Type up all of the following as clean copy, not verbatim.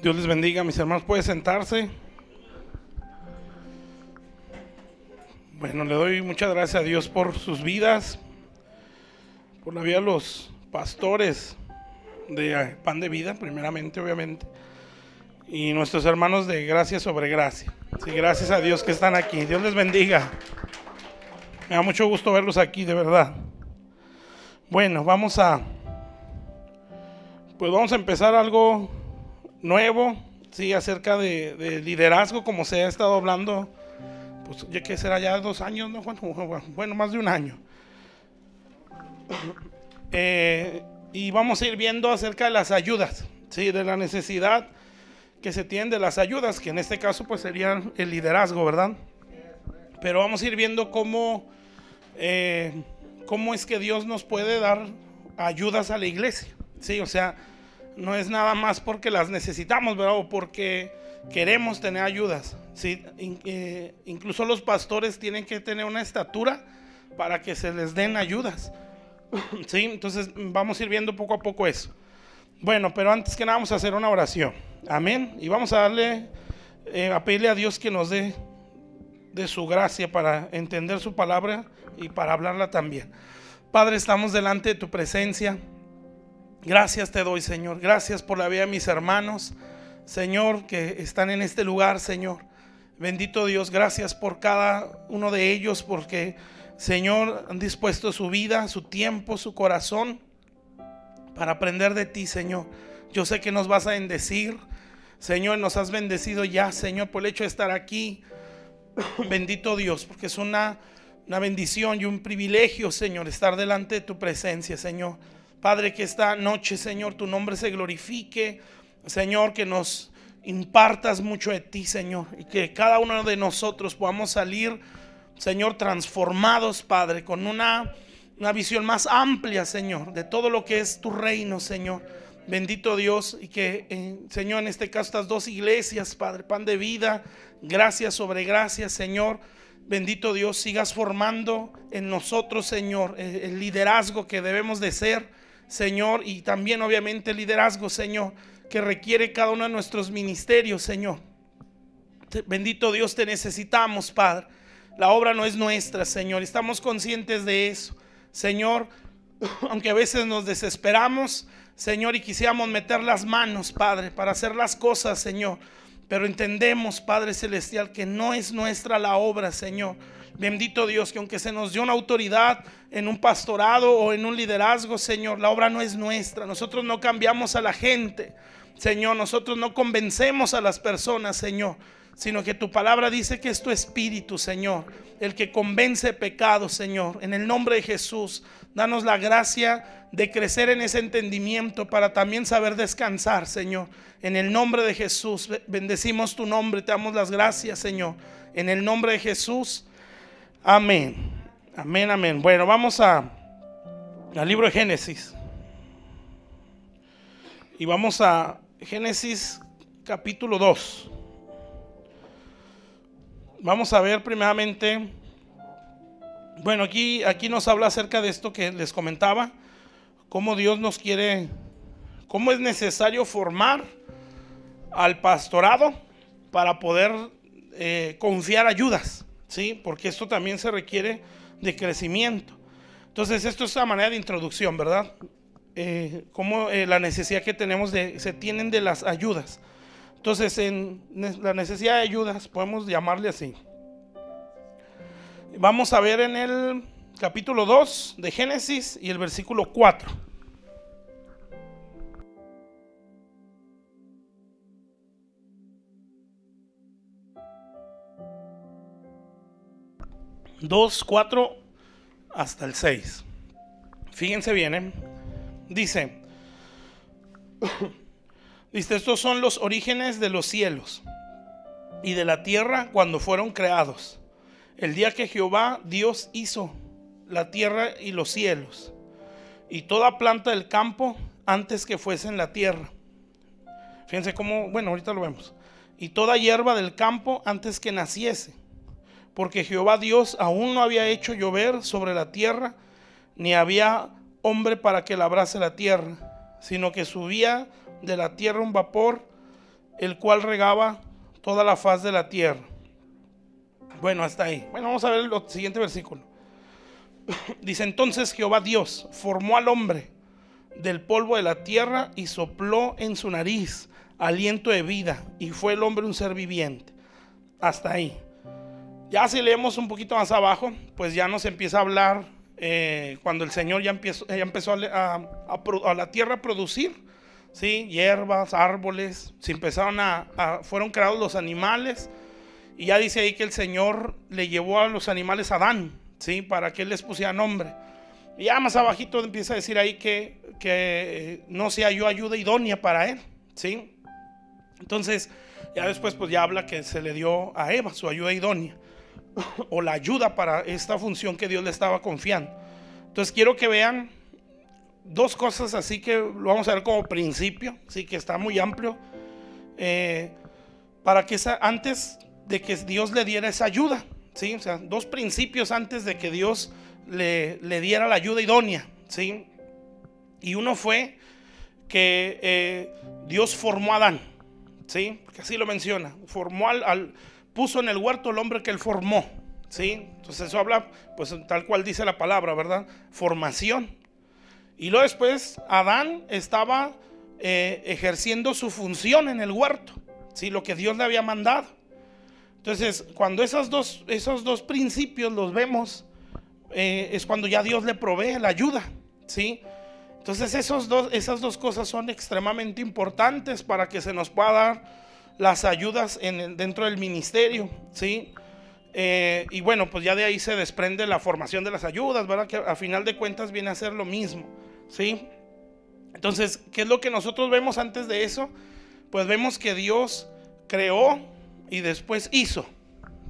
Dios les bendiga, mis hermanos. ¿Puede sentarse? Bueno, le doy muchas gracias a Dios por sus vidas, por la vida de los pastores de Pan de Vida, primeramente, obviamente, y nuestros hermanos de Gracia sobre Gracia. Sí, gracias a Dios que están aquí. Dios les bendiga. Me da mucho gusto verlos aquí, de verdad. Bueno, vamos a empezar algo nuevo, sí, acerca de liderazgo, como se ha estado hablando, pues ya que será ya 2 años, ¿no? Bueno, más de 1 año. Y vamos a ir viendo acerca de las ayudas, sí, de la necesidad que se tiene de las ayudas, que en este caso pues sería el liderazgo, ¿verdad? Pero vamos a ir viendo cómo es que Dios nos puede dar ayudas a la iglesia, sí, o sea, no es nada más porque las necesitamos, ¿verdad? O porque queremos tener ayudas, ¿sí? Incluso los pastores tienen que tener una estatura para que se les den ayudas, ¿sí? Entonces vamos a ir viendo poco a poco eso. Bueno, pero antes que nada vamos a hacer una oración, amén, y vamos a darle, a pedirle a Dios que nos dé de su gracia para entender su palabra y para hablarla también. Padre, estamos delante de tu presencia. Gracias te doy, Señor. Gracias por la vida de mis hermanos, Señor, que están en este lugar, Señor. Bendito Dios, gracias por cada uno de ellos, porque, Señor, han dispuesto su vida, su tiempo, su corazón para aprender de ti, Señor. Yo sé que nos vas a bendecir, Señor, nos has bendecido ya, Señor, por el hecho de estar aquí. Bendito Dios, porque es una bendición y un privilegio, Señor, estar delante de tu presencia, Señor. Padre, que esta noche, Señor, tu nombre se glorifique, Señor, que nos impartas mucho de ti, Señor, y que cada uno de nosotros podamos salir, Señor, transformados, Padre, con una visión más amplia, Señor, de todo lo que es tu reino, Señor. Bendito Dios, y que, Señor, en este caso estas 2 iglesias, Padre, Pan de Vida, Gracias sobre Gracias, Señor. Bendito Dios, sigas formando en nosotros, Señor, el liderazgo que debemos de ser, Señor, y también obviamente el liderazgo, Señor, que requiere cada uno de nuestros ministerios, Señor. Bendito Dios, te necesitamos, Padre. La obra no es nuestra, Señor, estamos conscientes de eso, Señor. Aunque a veces nos desesperamos, Señor, y quisiéramos meter las manos, Padre, para hacer las cosas, Señor, pero entendemos, Padre Celestial, que no es nuestra la obra, Señor. Bendito Dios, que aunque se nos dio una autoridad en un pastorado o en un liderazgo, Señor, la obra no es nuestra. Nosotros no cambiamos a la gente, Señor, nosotros no convencemos a las personas, Señor, sino que tu palabra dice que es tu espíritu, Señor, el que convence pecado, Señor. En el nombre de Jesús, danos la gracia de crecer en ese entendimiento para también saber descansar, Señor. En el nombre de Jesús, bendecimos tu nombre, te damos las gracias, Señor. En el nombre de Jesús, amén. Amén, amén. Bueno, vamos al libro de Génesis. Y vamos a Génesis capítulo 2. Vamos a ver primeramente, bueno, aquí nos habla acerca de esto que les comentaba, cómo Dios nos quiere, cómo es necesario formar al pastorado para poder confiar ayudas, ¿sí? Porque esto también se requiere de crecimiento. Entonces esto es la manera de introducción, ¿verdad? Cómo la necesidad que se tienen de las ayudas. Entonces, en la necesidad de ayudas, podemos llamarle así. Vamos a ver en el capítulo 2 de Génesis y el versículo 4. Dos, 4 hasta el 6. Fíjense bien, Dice, estos son los orígenes de los cielos y de la tierra cuando fueron creados, el día que Jehová Dios hizo la tierra y los cielos, y toda planta del campo antes que fuesen la tierra. Fíjense cómo, bueno, ahorita lo vemos. Y toda hierba del campo antes que naciese, porque Jehová Dios aún no había hecho llover sobre la tierra, ni había hombre para que labrase la tierra, sino que subía de la tierra un vapor el cual regaba toda la faz de la tierra. Bueno, hasta ahí. Bueno, vamos a ver el siguiente versículo. Dice: entonces Jehová Dios formó al hombre del polvo de la tierra y sopló en su nariz aliento de vida, y fue el hombre un ser viviente. Hasta ahí. Ya si leemos un poquito más abajo, pues ya nos empieza a hablar cuando el Señor ya empezó a la tierra a producir, ¿sí? Hierbas, árboles, fueron creados los animales, y ya dice ahí que el Señor le llevó a los animales a Adán, ¿sí? Para que él les pusiera nombre. Y ya más abajito empieza a decir ahí que no se halló ayuda idónea para él, ¿sí? Entonces ya después pues ya habla que se le dio a Eva su ayuda idónea, o la ayuda para esta función que Dios le estaba confiando. Entonces quiero que vean dos cosas así, que lo vamos a ver como principio, sí, que está muy amplio, para que antes de que Dios le diera esa ayuda, ¿sí? O sea, dos principios antes de que Dios le diera la ayuda idónea, ¿sí? Y uno fue que Dios formó a Adán, ¿sí? Porque así lo menciona, formó puso en el huerto el hombre que él formó, ¿sí? Entonces eso habla, pues tal cual dice la palabra, ¿verdad? Formación. Y luego después Adán estaba ejerciendo su función en el huerto, ¿sí? Lo que Dios le había mandado. Entonces cuando esos dos principios los vemos, es cuando ya Dios le provee la ayuda, ¿sí? Entonces esas dos cosas son extremadamente importantes para que se nos pueda dar las ayudas dentro del ministerio, ¿sí? Y bueno, pues ya de ahí se desprende la formación de las ayudas, ¿verdad? Que a final de cuentas viene a ser lo mismo, ¿sí? Entonces, ¿qué es lo que nosotros vemos antes de eso? Pues vemos que Dios creó y después hizo,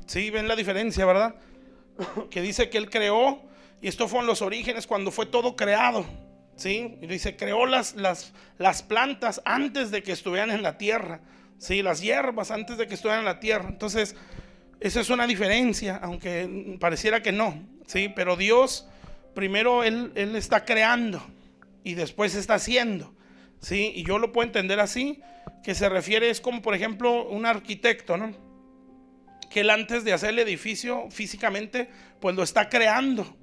¿sí? ¿Ven la diferencia, verdad? Que dice que Él creó, y esto fueron los orígenes cuando fue todo creado, ¿sí? Y dice, creó las plantas antes de que estuvieran en la tierra, ¿sí? Las hierbas antes de que estuvieran en la tierra. Entonces esa es una diferencia, aunque pareciera que no, ¿sí? Pero Dios primero él está creando y después está haciendo, ¿sí? Y yo lo puedo entender así, que se refiere, es como por ejemplo un arquitecto, ¿no? Que él antes de hacer el edificio físicamente pues lo está creando,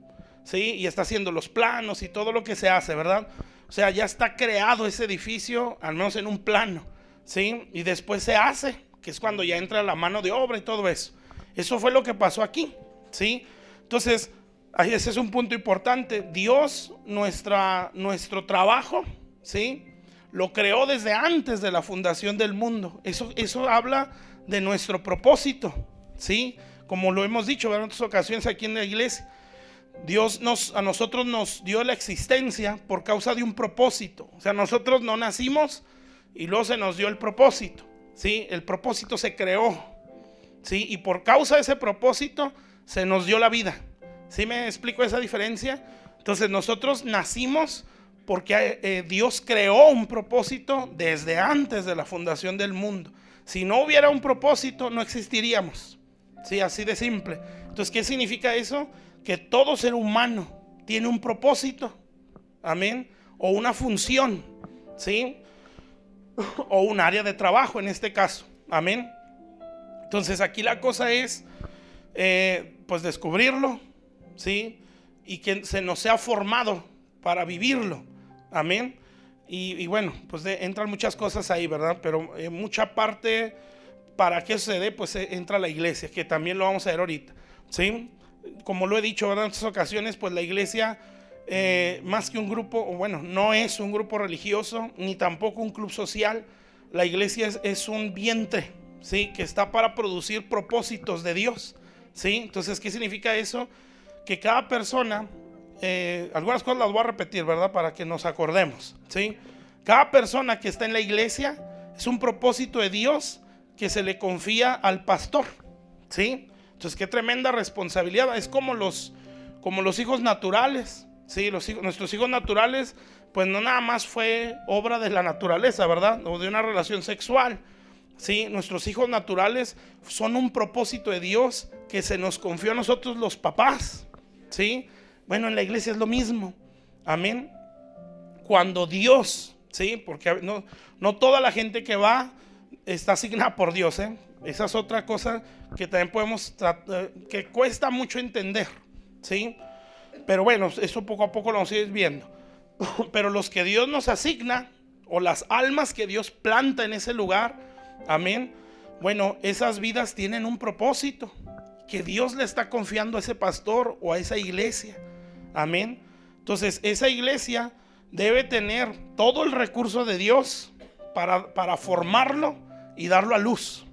¿sí? Y está haciendo los planos y todo lo que se hace, ¿verdad? O sea, ya está creado ese edificio, al menos en un plano, ¿sí? Y después se hace, que es cuando ya entra la mano de obra y todo eso. Eso fue lo que pasó aquí, ¿sí? Entonces, ese es un punto importante. Dios, nuestro trabajo, ¿sí? Lo creó desde antes de la fundación del mundo. Eso habla de nuestro propósito, ¿sí? Como lo hemos dicho en otras ocasiones aquí en la iglesia. Dios a nosotros nos dio la existencia por causa de un propósito. O sea, nosotros no nacimos y luego se nos dio el propósito, ¿sí? El propósito se creó, ¿sí? Y por causa de ese propósito se nos dio la vida. ¿Sí me explico esa diferencia? Entonces nosotros nacimos porque Dios creó un propósito desde antes de la fundación del mundo. Si no hubiera un propósito, no existiríamos, ¿sí? Así de simple. Entonces, ¿qué significa eso? Que todo ser humano tiene un propósito, amén, o una función, ¿sí? O un área de trabajo en este caso, amén. Entonces aquí la cosa es pues descubrirlo, ¿sí? Y que se nos sea formado para vivirlo, amén. Y bueno, pues entran muchas cosas ahí, ¿verdad? Pero mucha parte para que eso se dé, pues entra la iglesia, que también lo vamos a ver ahorita, ¿sí? Como lo he dicho, ¿verdad? En otras ocasiones, pues la iglesia, más que un grupo, bueno, no es un grupo religioso, ni tampoco un club social. La iglesia es un vientre, ¿sí? Que está para producir propósitos de Dios, ¿sí? Entonces, ¿qué significa eso? Que cada persona, algunas cosas las voy a repetir, ¿verdad? Para que nos acordemos, ¿sí? Cada persona que está en la iglesia es un propósito de Dios que se le confía al pastor, ¿sí? Entonces, qué tremenda responsabilidad. Es como los hijos naturales, ¿sí? Nuestros hijos naturales, pues no nada más fue obra de la naturaleza, ¿verdad? O de una relación sexual, ¿sí? Nuestros hijos naturales son un propósito de Dios que se nos confió a nosotros los papás, ¿sí? Bueno, en la iglesia es lo mismo, amén. Cuando Dios, ¿sí? Porque no toda la gente que va está asignada por Dios, ¿eh? Esa es otra cosa que también podemos que cuesta mucho entender, ¿sí? Pero bueno, eso poco a poco lo vamos a ir viendo. Pero los que Dios nos asigna, o las almas que Dios planta en ese lugar, amén, bueno, esas vidas tienen un propósito que Dios le está confiando a ese pastor o a esa iglesia, amén. Entonces esa iglesia debe tener todo el recurso de Dios para formarlo y darlo a luz,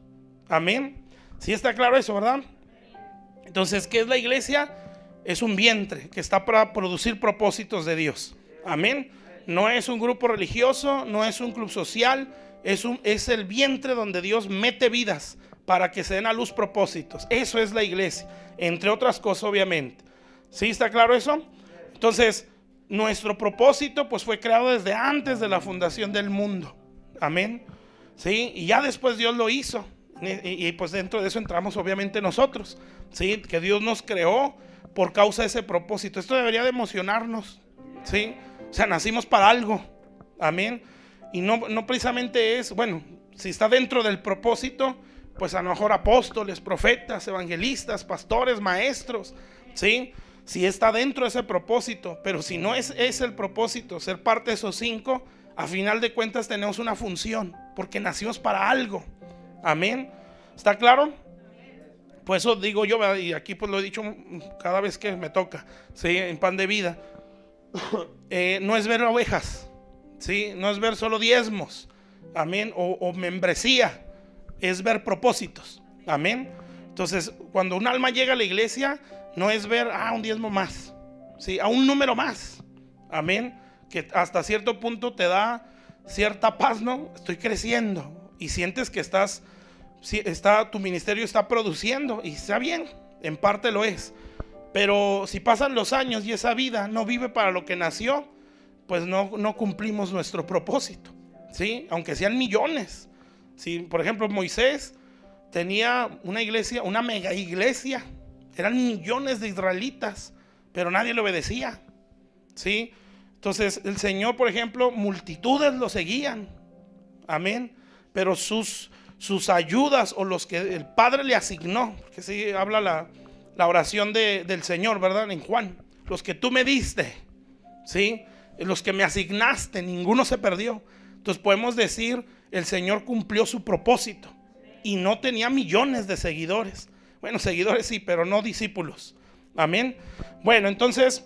amén. ¿Sí está claro eso, verdad? Entonces, ¿qué es la iglesia? Es un vientre que está para producir propósitos de Dios, amén. No es un grupo religioso, no es un club social, es el vientre donde Dios mete vidas para que se den a luz propósitos. Eso es la iglesia, entre otras cosas, obviamente. ¿Sí está claro eso? Entonces, nuestro propósito pues fue creado desde antes de la fundación del mundo, amén. ¿Sí? Y ya después Dios lo hizo, y pues dentro de eso entramos obviamente nosotros, ¿sí? Que Dios nos creó por causa de ese propósito. Esto debería de emocionarnos, ¿sí? O sea, nacimos para algo, amén. Y no precisamente es, bueno, si está dentro del propósito, pues a lo mejor apóstoles, profetas, evangelistas, pastores, maestros, ¿sí? Si está dentro de ese propósito. Pero si no es el propósito, ser parte de esos 5, a final de cuentas tenemos una función, porque nacimos para algo, amén. ¿Está claro? Pues eso digo yo, y aquí pues lo he dicho cada vez que me toca, ¿sí? En Pan de Vida. No es ver ovejas, ¿sí? No es ver solo diezmos, amén, o membresía, es ver propósitos, amén. Entonces, cuando un alma llega a la iglesia, no es ver un diezmo más, ¿sí? A un número más, amén, que hasta cierto punto te da cierta paz, ¿no? Estoy creciendo y sientes que tu ministerio está produciendo, y está bien, en parte lo es. Pero si pasan los años y esa vida no vive para lo que nació, pues no cumplimos nuestro propósito, ¿sí? Aunque sean millones. ¿Sí? Por ejemplo, Moisés tenía una iglesia, una mega iglesia, eran millones de israelitas, pero nadie le obedecía, ¿sí? Entonces el Señor, por ejemplo, multitudes lo seguían, amén, pero sus ayudas, o los que el Padre le asignó, porque sí habla la oración del Señor, ¿verdad? En Juan, los que tú me diste, ¿sí? Los que me asignaste, ninguno se perdió. Entonces podemos decir, el Señor cumplió su propósito y no tenía millones de seguidores. Bueno, seguidores sí, pero no discípulos, amén. Bueno, entonces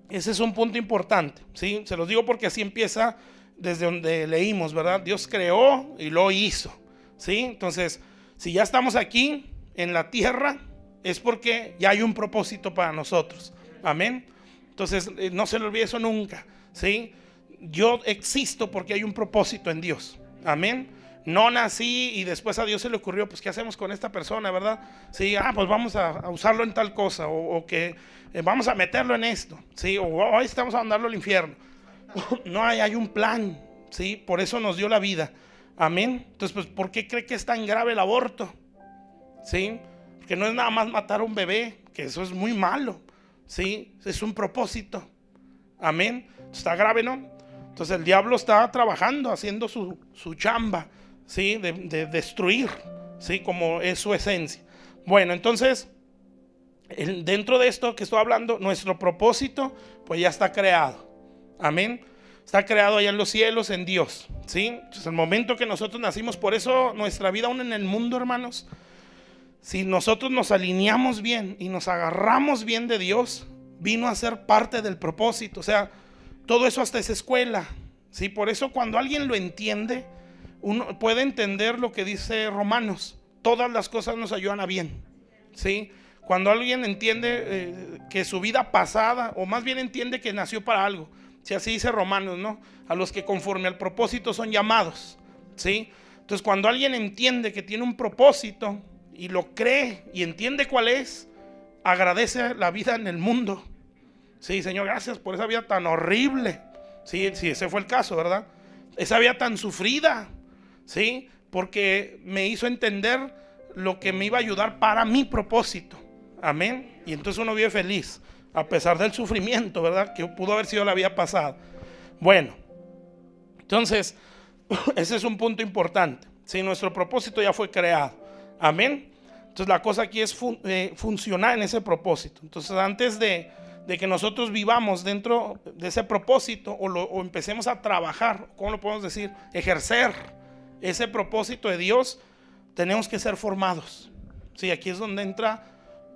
ese es un punto importante, ¿sí? Se los digo porque así empieza desde donde leímos, ¿verdad? Dios creó y lo hizo, ¿sí? Entonces, si ya estamos aquí en la tierra, es porque ya hay un propósito para nosotros, amén. Entonces no se le olvide eso nunca, ¿sí? Yo existo porque hay un propósito en Dios, amén. No nací y después a Dios se le ocurrió, pues ¿qué hacemos con esta persona, verdad? Sí, pues vamos a usarlo en tal cosa, o que vamos a meterlo en esto, ¿sí? O hoy estamos a mandarlo al infierno. No hay un plan, ¿sí? Por eso nos dio la vida, amén. Entonces, pues ¿por qué cree que es tan grave el aborto? ¿Sí? Que no es nada más matar a un bebé, que eso es muy malo, ¿sí? Es un propósito, amén. Está grave, ¿no? Entonces el diablo está trabajando, haciendo su chamba, ¿sí? De destruir, ¿sí? Como es su esencia. Bueno, entonces dentro de esto que estoy hablando, nuestro propósito pues ya está creado, amén. Está creado allá en los cielos, en Dios, ¿sí? Entonces el momento que nosotros nacimos, por eso nuestra vida aún en el mundo, hermanos, si nosotros nos alineamos bien y nos agarramos bien de Dios, vino a ser parte del propósito. O sea, todo eso hasta es escuela, ¿sí? Por eso cuando alguien lo entiende, uno puede entender lo que dice Romanos: todas las cosas nos ayudan a bien, ¿sí? Cuando alguien entiende que su vida pasada, o más bien entiende que nació para algo, si así dice Romanos, ¿no? A los que conforme al propósito son llamados, ¿sí? Entonces cuando alguien entiende que tiene un propósito y lo cree y entiende cuál es, agradece la vida en el mundo. Sí, Señor, gracias por esa vida tan horrible. Sí, ese fue el caso, ¿verdad? Esa vida tan sufrida, ¿sí? Porque me hizo entender lo que me iba a ayudar para mi propósito, amén. Y entonces uno vive feliz a pesar del sufrimiento, ¿verdad? Que pudo haber sido la vida pasada. Bueno, entonces ese es un punto importante, Sí, nuestro propósito ya fue creado. Amén. Entonces la cosa aquí es funcionar en ese propósito. Entonces antes de que nosotros vivamos dentro de ese propósito o empecemos a trabajar, ¿cómo lo podemos decir? Ejercer ese propósito de Dios, tenemos que ser formados. Sí, aquí es donde entra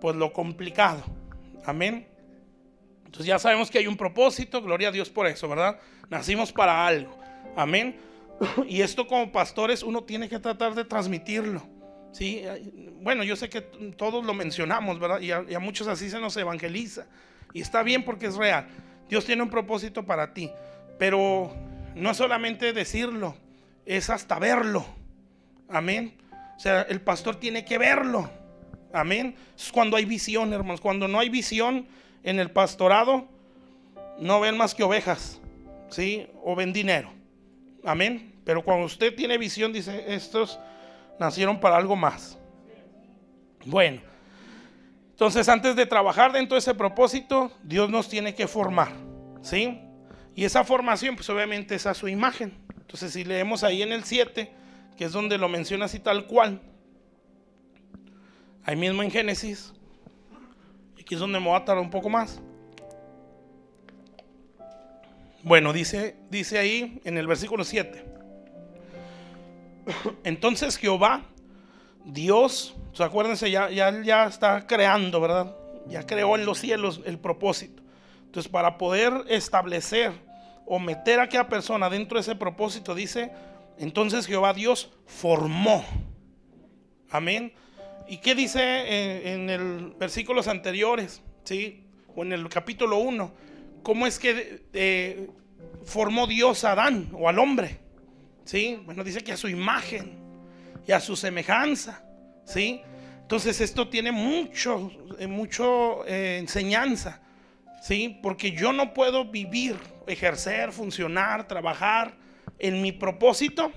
pues lo complicado. Amén. Entonces ya sabemos que hay un propósito, gloria a Dios por eso, ¿verdad? Nacimos para algo. Amén. Y esto como pastores uno tiene que tratar de transmitirlo. Sí, bueno, yo sé que todos lo mencionamos, ¿verdad? Y a muchos así se nos evangeliza. Y está bien porque es real. Dios tiene un propósito para ti. Pero no es solamente decirlo, es hasta verlo. Amén. O sea, el pastor tiene que verlo. Amén. Es cuando hay visión, hermanos. Cuando no hay visión en el pastorado, no ven más que ovejas, ¿sí? O ven dinero. Amén. Pero cuando usted tiene visión, dice, estos nacieron para algo más. Bueno, entonces antes de trabajar dentro de ese propósito, Dios nos tiene que formar, ¿sí? Y esa formación pues obviamente es a su imagen. Entonces si leemos ahí en el 7, que es donde lo menciona así tal cual, ahí mismo en Génesis, aquí es donde me voy a tardar un poco más. Bueno, dice ahí en el versículo 7. Entonces Jehová, Dios, o sea, acuérdense, ya está creando, ¿verdad? Ya creó en los cielos el propósito. Entonces, para poder establecer o meter a aquella persona dentro de ese propósito, dice, entonces Jehová Dios formó. Amén. ¿Y qué dice en el versículos anteriores? ¿Sí? O en el capítulo 1. ¿Cómo es que formó Dios a Adán o al hombre? ¿Sí? Bueno, dice que a su imagen y a su semejanza. ¿Sí? Entonces esto tiene mucho enseñanza. ¿Sí? Porque yo no puedo vivir, ejercer, funcionar, trabajar en mi propósito,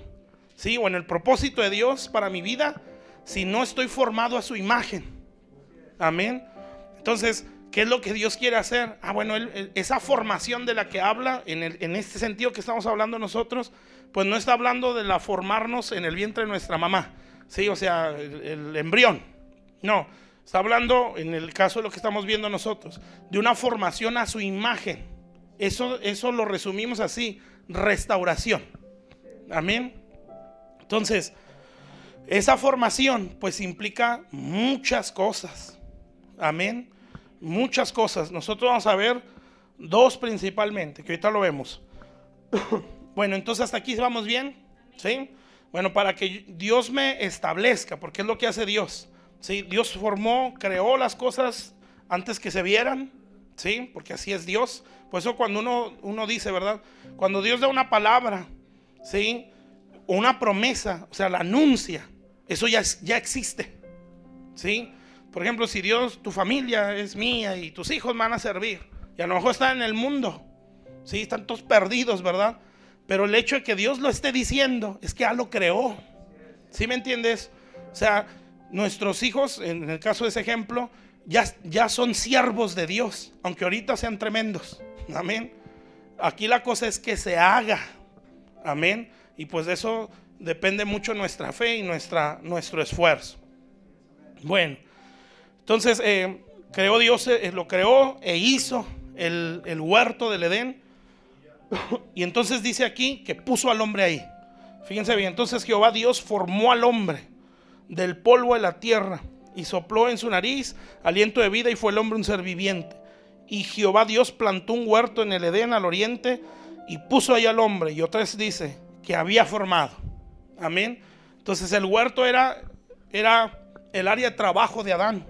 ¿sí? O en el propósito de Dios para mi vida, si no estoy formado a su imagen. Amén. Entonces, ¿qué es lo que Dios quiere hacer? Bueno, esa formación de la que habla, en este sentido que estamos hablando nosotros, pues no está hablando de la formarnos en el vientre de nuestra mamá, ¿sí? O sea, el embrión. No, está hablando, en el caso de lo que estamos viendo nosotros, de una formación a su imagen. Eso lo resumimos así, restauración. Amén. Entonces, esa formación pues implica muchas cosas. Amén. Muchas cosas. Nosotros vamos a ver dos principalmente, que ahorita lo vemos. Bueno, entonces hasta aquí vamos bien, ¿sí? Bueno, para que Dios me establezca, porque es lo que hace Dios, ¿sí? Dios formó, creó las cosas antes que se vieran, ¿sí? Porque así es Dios. Por eso cuando uno dice, ¿verdad? Cuando Dios da una palabra, ¿sí? O una promesa, o sea, la anuncia, eso ya existe, ¿sí? Por ejemplo, si Dios, tu familia es mía y tus hijos van a servir, y a lo mejor están en el mundo, ¿sí? Están todos perdidos, ¿verdad? Pero el hecho de que Dios lo esté diciendo es que ya lo creó. ¿Sí me entiendes? O sea, nuestros hijos, en el caso de ese ejemplo, ya son siervos de Dios, aunque ahorita sean tremendos. Amén. Aquí la cosa es que se haga. Amén. Y pues de eso depende mucho nuestra fe y nuestro esfuerzo. Bueno, entonces creó Dios, lo creó e hizo el huerto del Edén. Y entonces dice aquí que puso al hombre ahí. Fíjense bien, entonces Jehová Dios formó al hombre del polvo de la tierra y sopló en su nariz aliento de vida y fue el hombre un ser viviente. Y Jehová Dios plantó un huerto en el Edén al oriente y puso ahí al hombre. Y otra vez dice que había formado. Amén. Entonces el huerto era el área de trabajo de Adán.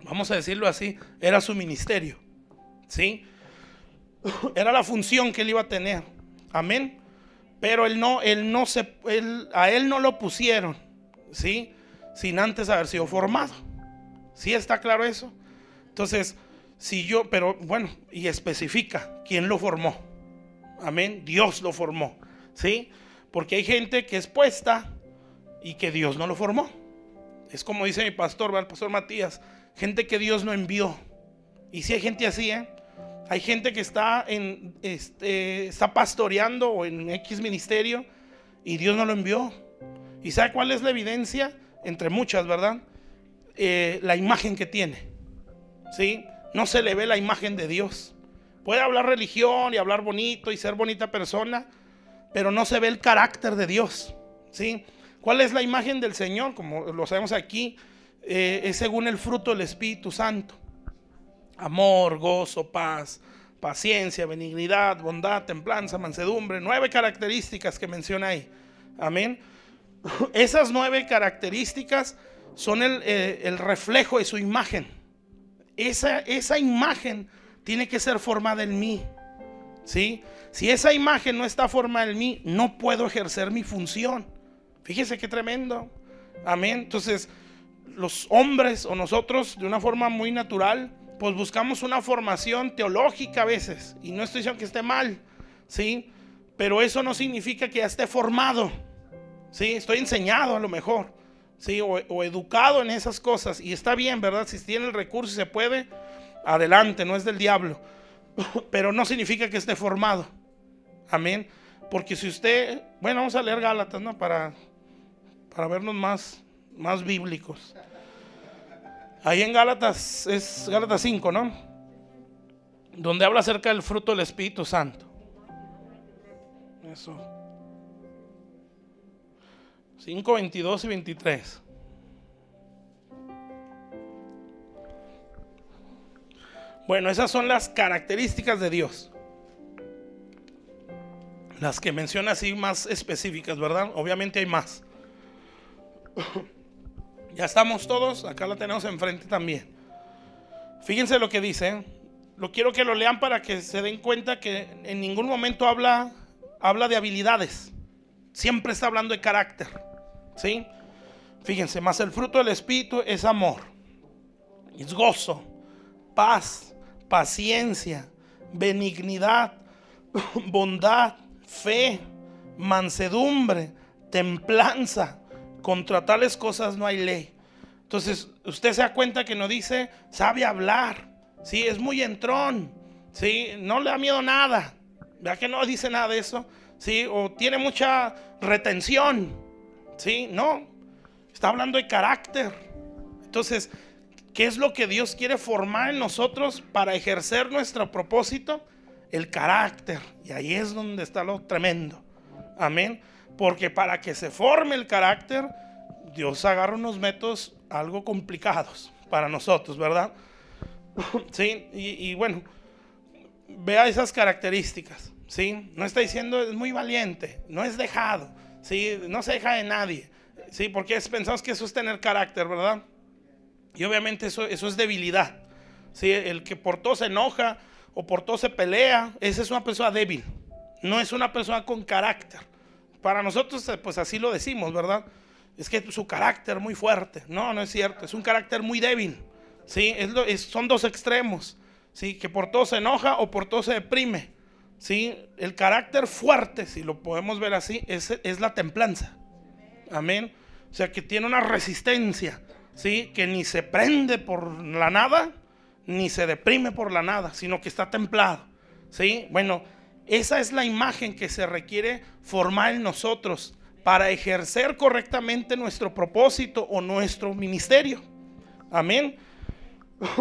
Vamos a decirlo así, era su ministerio. ¿Sí? Era la función que él iba a tener. Amén. Pero a él no lo pusieron, ¿sí? Sin antes haber sido formado. ¿Sí está claro eso? Entonces, pero bueno, y especifica quién lo formó. Amén. Dios lo formó, ¿sí? Porque hay gente que es puesta y que Dios no lo formó. Es como dice mi pastor, el pastor Matías, gente que Dios no envió. Y si hay gente así, hay gente que está pastoreando o en X ministerio y Dios no lo envió. ¿Y sabe cuál es la evidencia? Entre muchas, ¿verdad? La imagen que tiene, ¿sí? No se le ve la imagen de Dios. Puede hablar religión y hablar bonito y ser bonita persona, pero no se ve el carácter de Dios, ¿sí? ¿Cuál es la imagen del Señor? Como lo sabemos aquí, es según el fruto del Espíritu Santo: amor, gozo, paz, paciencia, benignidad, bondad, templanza, mansedumbre. 9 características que menciona ahí. Amén. Esas 9 características son el reflejo de su imagen. Esa imagen tiene que ser formada en mí, ¿sí? Si esa imagen no está formada en mí, no puedo ejercer mi función. Fíjese qué tremendo. Amén. Entonces, los hombres o nosotros, de una forma muy natural, pues buscamos una formación teológica a veces. Y no estoy diciendo que esté mal, ¿sí? Pero eso no significa que ya esté formado, ¿sí? Estoy enseñado a lo mejor, ¿sí? O educado en esas cosas. Y está bien, ¿verdad? Si tiene el recurso y se puede, adelante, no es del diablo. Pero no significa que esté formado. Amén. Porque si usted, bueno, vamos a leer Gálatas, ¿no? Para vernos más bíblicos. Ahí en Gálatas, es Gálatas 5, ¿no? Donde habla acerca del fruto del Espíritu Santo. Eso. 5, 22 y 23. Bueno, esas son las características de Dios, las que menciona así más específicas, ¿verdad? Obviamente hay más. Ya estamos todos, acá la tenemos enfrente también. Fíjense lo que dice. Lo quiero que lo lean para que se den cuenta que en ningún momento habla de habilidades. Siempre está hablando de carácter, ¿sí? Fíjense, más el fruto del Espíritu es amor, es gozo, paz, paciencia, benignidad, bondad, fe, mansedumbre, templanza. Contra tales cosas no hay ley. Entonces usted se da cuenta que no dice sabe hablar, ¿sí? Es muy entrón, ¿sí? No le da miedo nada. ¿Verdad que no dice nada de eso? ¿Sí? O tiene mucha retención, ¿sí? No, está hablando de carácter. Entonces, ¿qué es lo que Dios quiere formar en nosotros para ejercer nuestro propósito? El carácter. Y ahí es donde está lo tremendo. Amén. Porque para que se forme el carácter, Dios agarra unos métodos algo complicados para nosotros, ¿verdad? Sí, y bueno, vea esas características, ¿sí? No está diciendo es muy valiente, no es dejado, ¿sí? No se deja de nadie, ¿sí? Porque pensamos que eso es tener carácter, ¿verdad? Y obviamente eso es debilidad, ¿sí? El que por todo se enoja o por todo se pelea, esa es una persona débil, no es una persona con carácter. Para nosotros, pues así lo decimos, ¿verdad? Es que su carácter muy fuerte. No, no es cierto. Es un carácter muy débil, ¿sí? Son dos extremos, ¿sí? Que por todo se enoja o por todo se deprime, ¿sí? El carácter fuerte, si lo podemos ver así, es la templanza. Amén. O sea, que tiene una resistencia, ¿sí? Que ni se prende por la nada, ni se deprime por la nada, sino que está templado, ¿sí? Bueno, esa es la imagen que se requiere formar en nosotros para ejercer correctamente nuestro propósito o nuestro ministerio. Amén.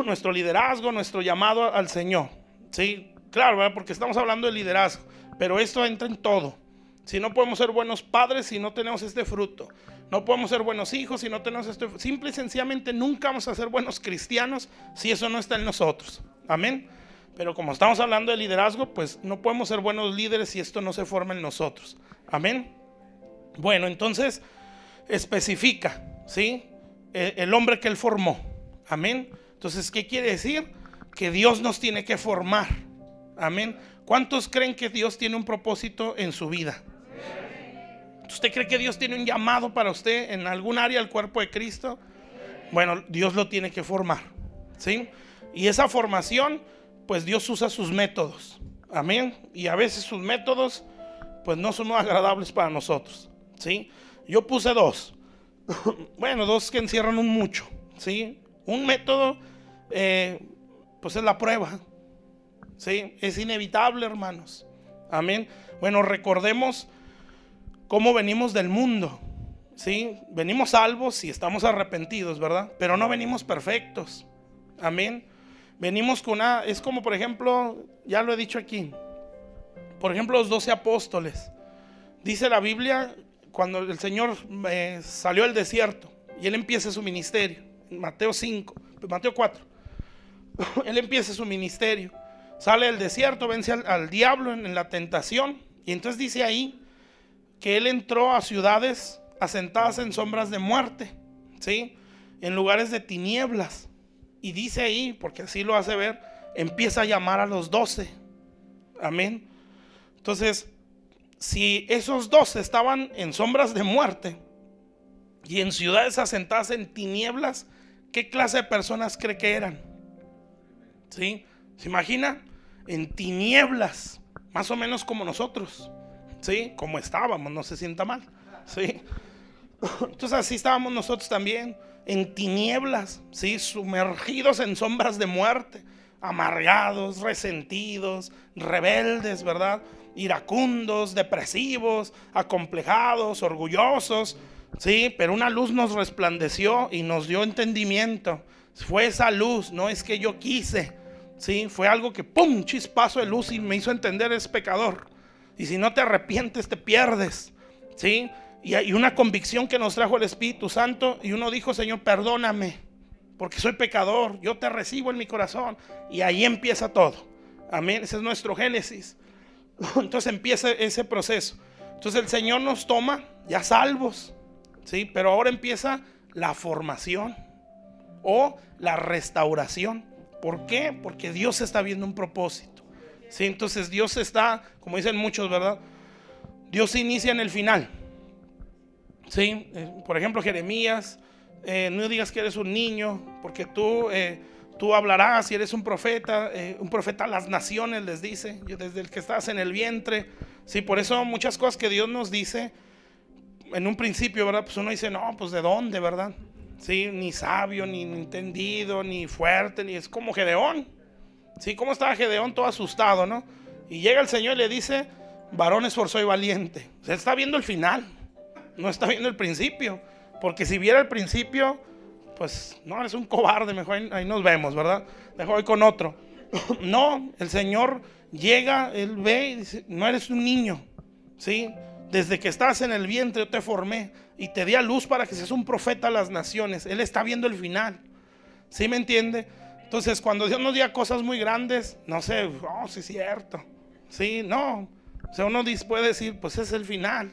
Nuestro liderazgo, nuestro llamado al Señor. Sí, claro, ¿verdad? Porque estamos hablando de liderazgo, pero esto entra en todo. Si no podemos ser buenos padres si no tenemos este fruto, no podemos ser buenos hijos si no tenemos este fruto. Simple y sencillamente nunca vamos a ser buenos cristianos si eso no está en nosotros. Amén. Pero como estamos hablando de liderazgo, pues no podemos ser buenos líderes si esto no se forma en nosotros. Amén. Bueno, entonces especifica, ¿sí? El hombre que él formó. Amén. Entonces, ¿qué quiere decir? Que Dios nos tiene que formar. Amén. ¿Cuántos creen que Dios tiene un propósito en su vida? ¿Usted cree que Dios tiene un llamado para usted en algún área del cuerpo de Cristo? Bueno, Dios lo tiene que formar, ¿sí? Y esa formación, pues Dios usa sus métodos. Amén. Y a veces sus métodos, pues no son muy agradables para nosotros, ¿sí? Yo puse 2. Bueno, 2 que encierran un mucho, ¿sí? Un método, pues es la prueba, ¿sí? Es inevitable, hermanos. Amén. Bueno, recordemos cómo venimos del mundo, ¿sí? Venimos salvos y estamos arrepentidos, ¿verdad? Pero no venimos perfectos. Amén. Venimos con es como por ejemplo, ya lo he dicho aquí, por ejemplo los 12 apóstoles. Dice la Biblia, cuando el Señor salió al desierto y Él empieza su ministerio, en Mateo 4, Él empieza su ministerio, sale al desierto, vence al diablo en la tentación, y entonces dice ahí que Él entró a ciudades asentadas en sombras de muerte, ¿sí? En lugares de tinieblas, y dice ahí, porque así lo hace ver, empieza a llamar a los 12. Amén. Entonces, si esos 12 estaban en sombras de muerte y en ciudades asentadas en tinieblas, ¿qué clase de personas cree que eran? ¿Sí? ¿Se imagina? En tinieblas, más o menos como nosotros, ¿sí? Como estábamos, no se sienta mal, ¿sí? Entonces así estábamos nosotros también, en tinieblas, ¿sí? Sumergidos en sombras de muerte, amargados, resentidos, rebeldes, ¿verdad? Iracundos, depresivos, acomplejados, orgullosos, ¿sí? Pero una luz nos resplandeció y nos dio entendimiento. Fue esa luz, no es que yo quise, ¿sí? Fue algo que ¡pum! Chispazo de luz y me hizo entender: es pecador, y si no te arrepientes te pierdes, ¿sí? Y una convicción que nos trajo el Espíritu Santo, y uno dijo: Señor, perdóname, porque soy pecador, yo te recibo en mi corazón. Y ahí empieza todo. Amén, ese es nuestro Génesis. Entonces empieza ese proceso. Entonces el Señor nos toma ya salvos, ¿sí? Pero ahora empieza la formación o la restauración. ¿Por qué? Porque Dios está viendo un propósito, ¿sí? Entonces Dios está, como dicen muchos, ¿verdad? Dios inicia en el final, ¿sí? Por ejemplo, Jeremías, no digas que eres un niño, porque tú hablarás y eres un profeta a las naciones, les dice, desde el que estás en el vientre, ¿sí? Por eso muchas cosas que Dios nos dice en un principio, ¿verdad? Pues uno dice: no, pues ¿de dónde, verdad? ¿Sí? Ni sabio, ni entendido, ni fuerte, ni es como Gedeón, ¿sí? ¿Cómo estaba Gedeón? Todo asustado, ¿no? Y llega el Señor y le dice: varón esforzado y valiente. O sea, está viendo el final, no está viendo el principio, porque si viera el principio, pues no, eres un cobarde, mejor ahí nos vemos, ¿verdad? Mejor voy con otro. No, el Señor llega, Él ve y dice: no eres un niño, ¿sí? Desde que estás en el vientre yo te formé y te di a luz para que seas un profeta a las naciones. Él está viendo el final, ¿sí me entiende? Entonces cuando Dios nos diga cosas muy grandes, no sé, oh, sí es cierto, sí, no. O sea, uno puede decir: pues es el final,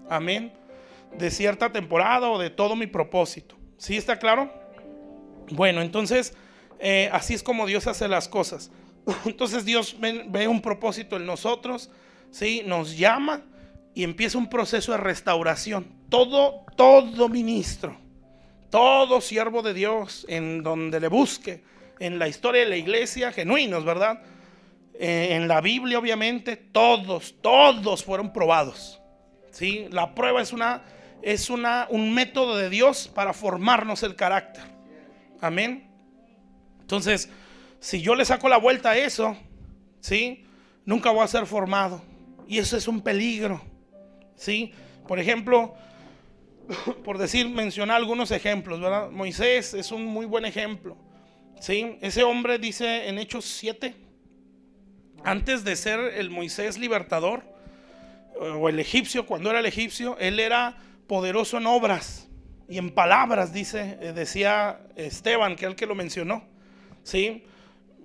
amén, de cierta temporada o de todo mi propósito. ¿Sí está claro? Bueno, entonces así es como Dios hace las cosas. Entonces Dios ve un propósito en nosotros, ¿sí? Nos llama y empieza un proceso de restauración. Todo ministro, todo siervo de Dios, en donde le busque, en la historia de la iglesia, genuinos, ¿verdad? En la Biblia, obviamente, todos fueron probados, ¿sí? La prueba es un método de Dios para formarnos el carácter. Amén. Entonces, si yo le saco la vuelta a eso, ¿sí? Nunca voy a ser formado, y eso es un peligro, ¿sí? Por ejemplo, mencionar algunos ejemplos, ¿verdad? Moisés es un muy buen ejemplo, ¿sí? Ese hombre dice en Hechos 7, antes de ser el Moisés libertador o el egipcio, cuando era el egipcio, él era poderoso en obras y en palabras, decía Esteban, que es el que lo mencionó, ¿sí?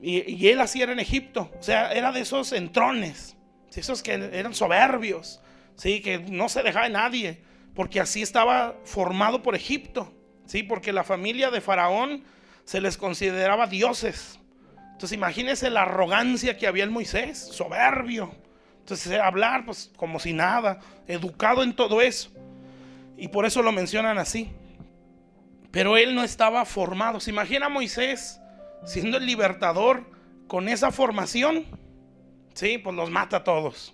Y él así era en Egipto, o sea, era de esos entrones, esos que eran soberbios, ¿sí? Que no se dejaba de nadie, porque así estaba formado por Egipto, ¿sí? Porque la familia de Faraón se les consideraba dioses. Entonces imagínense la arrogancia que había en Moisés, soberbio. Entonces hablar pues como si nada, educado en todo eso. Y por eso lo mencionan así. Pero él no estaba formado. ¿Se imagina a Moisés siendo el libertador con esa formación? Sí, pues los mata a todos.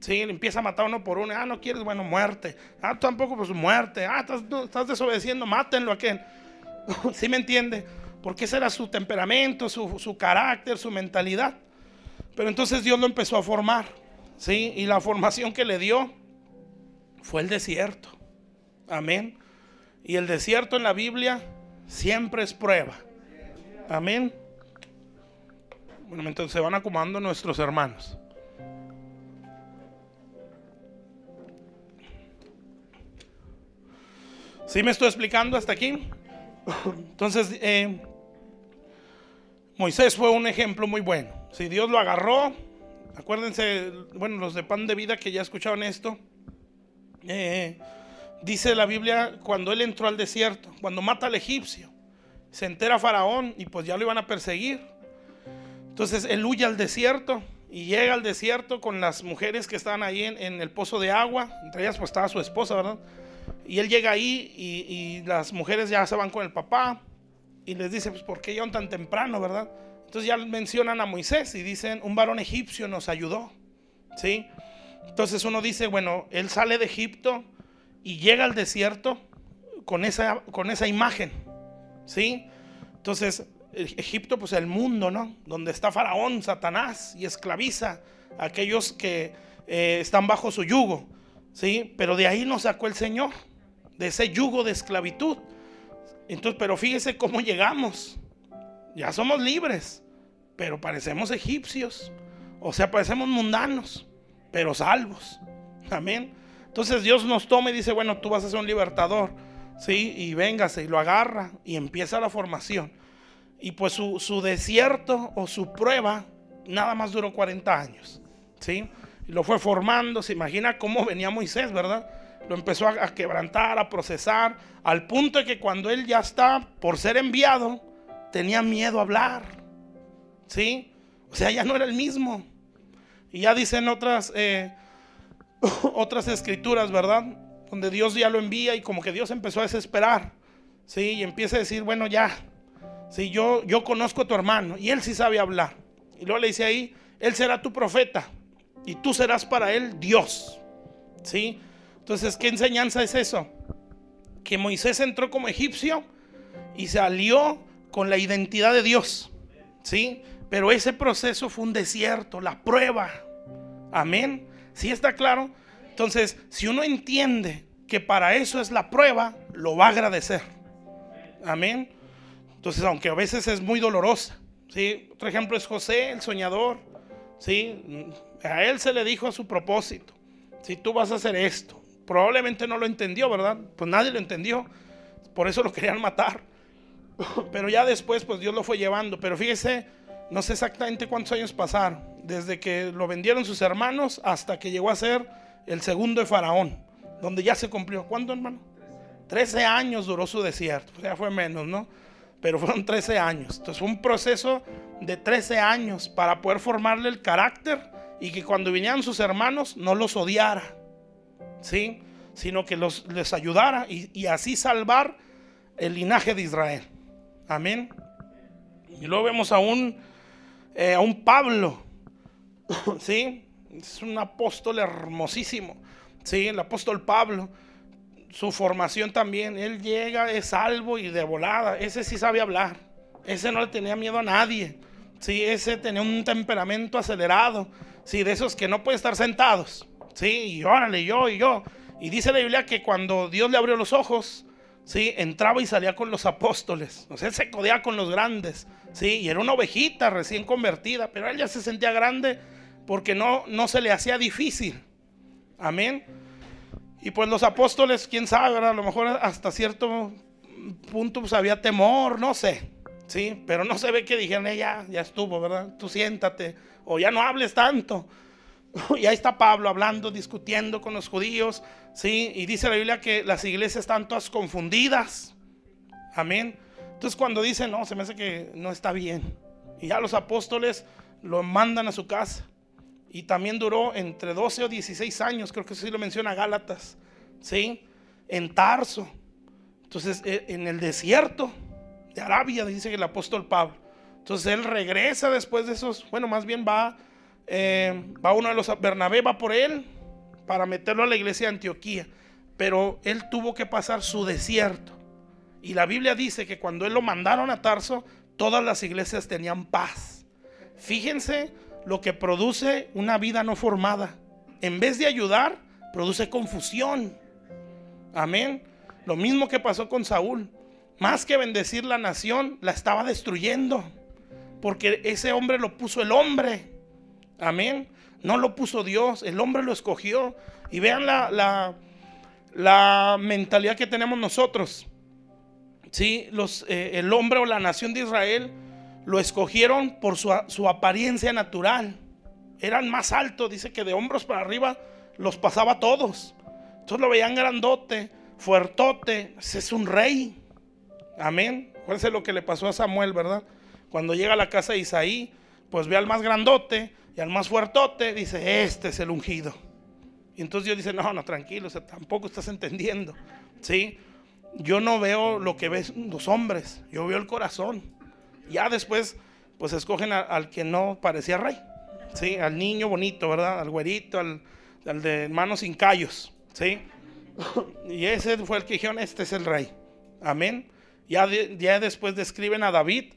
Sí, empieza a matar uno por uno. Ah, no quieres, bueno, muerte. Ah, tampoco, pues muerte. Ah, estás desobedeciendo, mátenlo a aquel. ¿Sí me entiende? Porque ese era su temperamento, su carácter, su mentalidad. Pero entonces Dios lo empezó a formar, ¿sí? Y la formación que le dio fue el desierto. Amén. Y el desierto en la Biblia siempre es prueba. Amén. Bueno, entonces se van acomodando nuestros hermanos. ¿Sí me estoy explicando hasta aquí? Entonces, Moisés fue un ejemplo muy bueno. Si Dios lo agarró, acuérdense, bueno, los de Pan de Vida que ya escucharon esto, dice la Biblia, cuando él entró al desierto, cuando mata al egipcio, se entera Faraón y pues ya lo iban a perseguir. Entonces él huye al desierto y llega al desierto con las mujeres que estaban ahí en el pozo de agua. Entre ellas pues estaba su esposa, ¿verdad? Y él llega ahí y las mujeres ya se van con el papá y les dice, pues ¿por qué llegan tan temprano, verdad? Entonces ya mencionan a Moisés y dicen, un varón egipcio nos ayudó, ¿sí? Entonces uno dice, bueno, él sale de Egipto y llega al desierto con esa imagen, ¿sí? Entonces Egipto, pues el mundo, ¿no? Donde está Faraón, Satanás, y esclaviza a aquellos que están bajo su yugo, ¿sí? Pero de ahí nos sacó el Señor, de ese yugo de esclavitud. Entonces, pero fíjese cómo llegamos. Ya somos libres, pero parecemos egipcios. O sea, parecemos mundanos, pero salvos. Amén. Entonces Dios nos toma y dice, bueno, tú vas a ser un libertador, ¿sí? Y véngase, y lo agarra y empieza la formación. Y pues su desierto o su prueba nada más duró 40 años, ¿sí? Y lo fue formando. Se imagina cómo venía Moisés, ¿verdad? Lo empezó a quebrantar, a procesar, al punto de que cuando él ya está por ser enviado, tenía miedo a hablar, ¿sí? O sea, ya no era el mismo. Y ya dicen otras escrituras, ¿verdad? Donde Dios ya lo envía y como que Dios empezó a desesperar, ¿sí? Y empieza a decir, bueno, ya, ¿sí? Yo conozco a tu hermano y él sí sabe hablar. Y luego le dice ahí, él será tu profeta y tú serás para él Dios, ¿sí? Entonces, ¿qué enseñanza es eso? Que Moisés entró como egipcio y salió con la identidad de Dios, ¿sí? Pero ese proceso fue un desierto, la prueba. Amén. ¿Sí está claro? Entonces, si uno entiende que para eso es la prueba, lo va a agradecer. Amén. Entonces, aunque a veces es muy dolorosa, ¿sí? Otro ejemplo es José, el soñador, ¿sí? A él se le dijo a su propósito, si tú vas a hacer esto. Probablemente no lo entendió, ¿verdad? Pues nadie lo entendió. Por eso lo querían matar. Pero ya después, pues Dios lo fue llevando. Pero fíjese, no sé exactamente cuántos años pasaron. Desde que lo vendieron sus hermanos hasta que llegó a ser el segundo de Faraón. Donde ya se cumplió. ¿Cuánto, hermano? 13 años duró su desierto. Ya fue menos, ¿no? Pero fueron 13 años. Entonces fue un proceso de 13 años para poder formarle el carácter y que cuando vinieran sus hermanos no los odiara, ¿sí? Sino que les ayudara y así salvar el linaje de Israel. Amén. Y luego vemos a un Pablo, ¿sí? Es un apóstol hermosísimo, ¿sí? El apóstol Pablo, su formación también, él llega, es salvo y de volada. Ese sí sabe hablar, ese no le tenía miedo a nadie, ¿sí? Ese tenía un temperamento acelerado, ¿sí? De esos que no pueden estar sentados, ¿sí? Y órale, yo. Y dice la Biblia que cuando Dios le abrió los ojos, ¿sí? Entraba y salía con los apóstoles. O sea, él se codeaba con los grandes, ¿sí? Y era una ovejita recién convertida, pero él ya se sentía grande porque no se le hacía difícil. Amén. Y pues los apóstoles, quién sabe, ¿verdad? A lo mejor hasta cierto punto pues había temor, no sé, ¿sí? Pero no se ve que dijeron, ya estuvo, ¿verdad? Tú siéntate, o ya no hables tanto. Y ahí está Pablo hablando, discutiendo con los judíos, ¿sí? Y dice la Biblia que las iglesias están todas confundidas. Amén. Entonces cuando dicen, no, se me hace que no está bien, y ya los apóstoles lo mandan a su casa. Y también duró entre 12 o 16 años, creo que sí lo menciona Gálatas, ¿sí? En Tarso. Entonces en el desierto de Arabia, dice que el apóstol Pablo. Entonces él regresa después de esos, bueno, más bien va uno de los, Bernabé va por él para meterlo a la iglesia de Antioquía, pero él tuvo que pasar su desierto. Y la Biblia dice que cuando él lo mandaron a Tarso, todas las iglesias tenían paz. Fíjense lo que produce una vida no formada. En vez de ayudar, produce confusión. Amén. Lo mismo que pasó con Saúl. Más que bendecir la nación, la estaba destruyendo. Porque ese hombre lo puso el hombre. Amén. No lo puso Dios, el hombre lo escogió. Y vean la mentalidad que tenemos nosotros. Sí, el hombre o la nación de Israel lo escogieron por su apariencia natural. Eran más altos, dice que de hombros para arriba los pasaba a todos. Entonces lo veían grandote, fuertote. Ese es un rey. Amén. Acuérdense lo que le pasó a Samuel, ¿verdad? Cuando llega a la casa de Isaí, pues ve al más grandote y al más fuertote. Dice, este es el ungido. Y entonces Dios dice, no, tranquilo, o sea, tampoco estás entendiendo. ¿Sí? Yo no veo lo que ven los hombres, yo veo el corazón. Ya después, pues escogen al que no parecía rey. ¿Sí? Al niño bonito, ¿verdad? Al güerito, al de manos sin callos. ¿Sí? Y ese fue el que dijeron, este es el rey. Amén. Ya después describen a David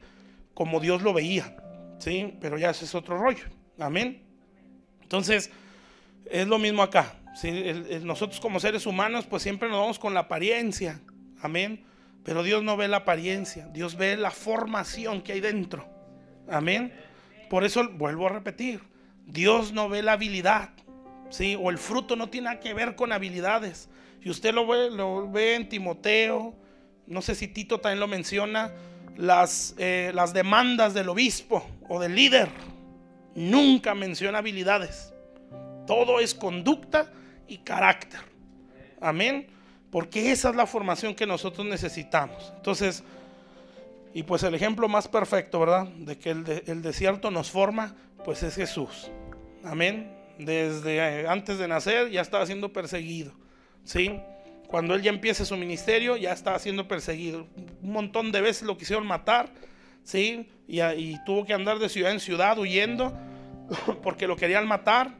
como Dios lo veía. ¿Sí? Pero ya ese es otro rollo. Amén. Entonces, es lo mismo acá. ¿Sí? Nosotros como seres humanos, pues siempre nos vamos con la apariencia. Amén. Pero Dios no ve la apariencia. Dios ve la formación que hay dentro. Amén. Por eso vuelvo a repetir, Dios no ve la habilidad, ¿sí? O el fruto no tiene nada que ver con habilidades. Y usted lo ve en Timoteo, no sé si Tito también lo menciona, las demandas del obispo o del líder. Nunca menciona habilidades. Todo es conducta y carácter. Amén. Porque esa es la formación que nosotros necesitamos. Entonces, y pues el ejemplo más perfecto, ¿verdad? De que el desierto nos forma, pues es Jesús. Amén. Desde antes de nacer ya estaba siendo perseguido. ¿Sí? Cuando él ya empieza su ministerio, ya estaba siendo perseguido. Un montón de veces lo quisieron matar. ¿Sí? Y tuvo que andar de ciudad en ciudad huyendo porque lo querían matar.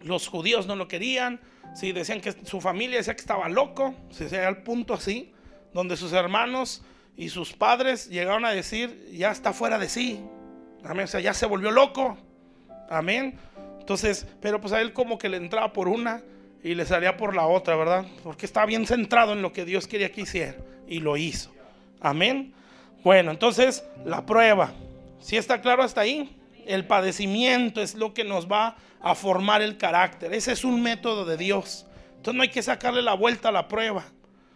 Los judíos no lo querían. ¿Sí? Decían que su familia decía que estaba loco. Se llega al punto así, donde sus hermanos y sus padres llegaron a decir, ya está fuera de sí. Amén. O sea, ya se volvió loco. Amén. Entonces, pero pues a él como que le entraba por una y le salía por la otra, ¿verdad? Porque estaba bien centrado en lo que Dios quería que hiciera y lo hizo. Amén. Bueno, entonces la prueba, ¿sí está claro hasta ahí? El padecimiento es lo que nos va a formar el carácter. Ese es un método de Dios. Entonces no hay que sacarle la vuelta a la prueba,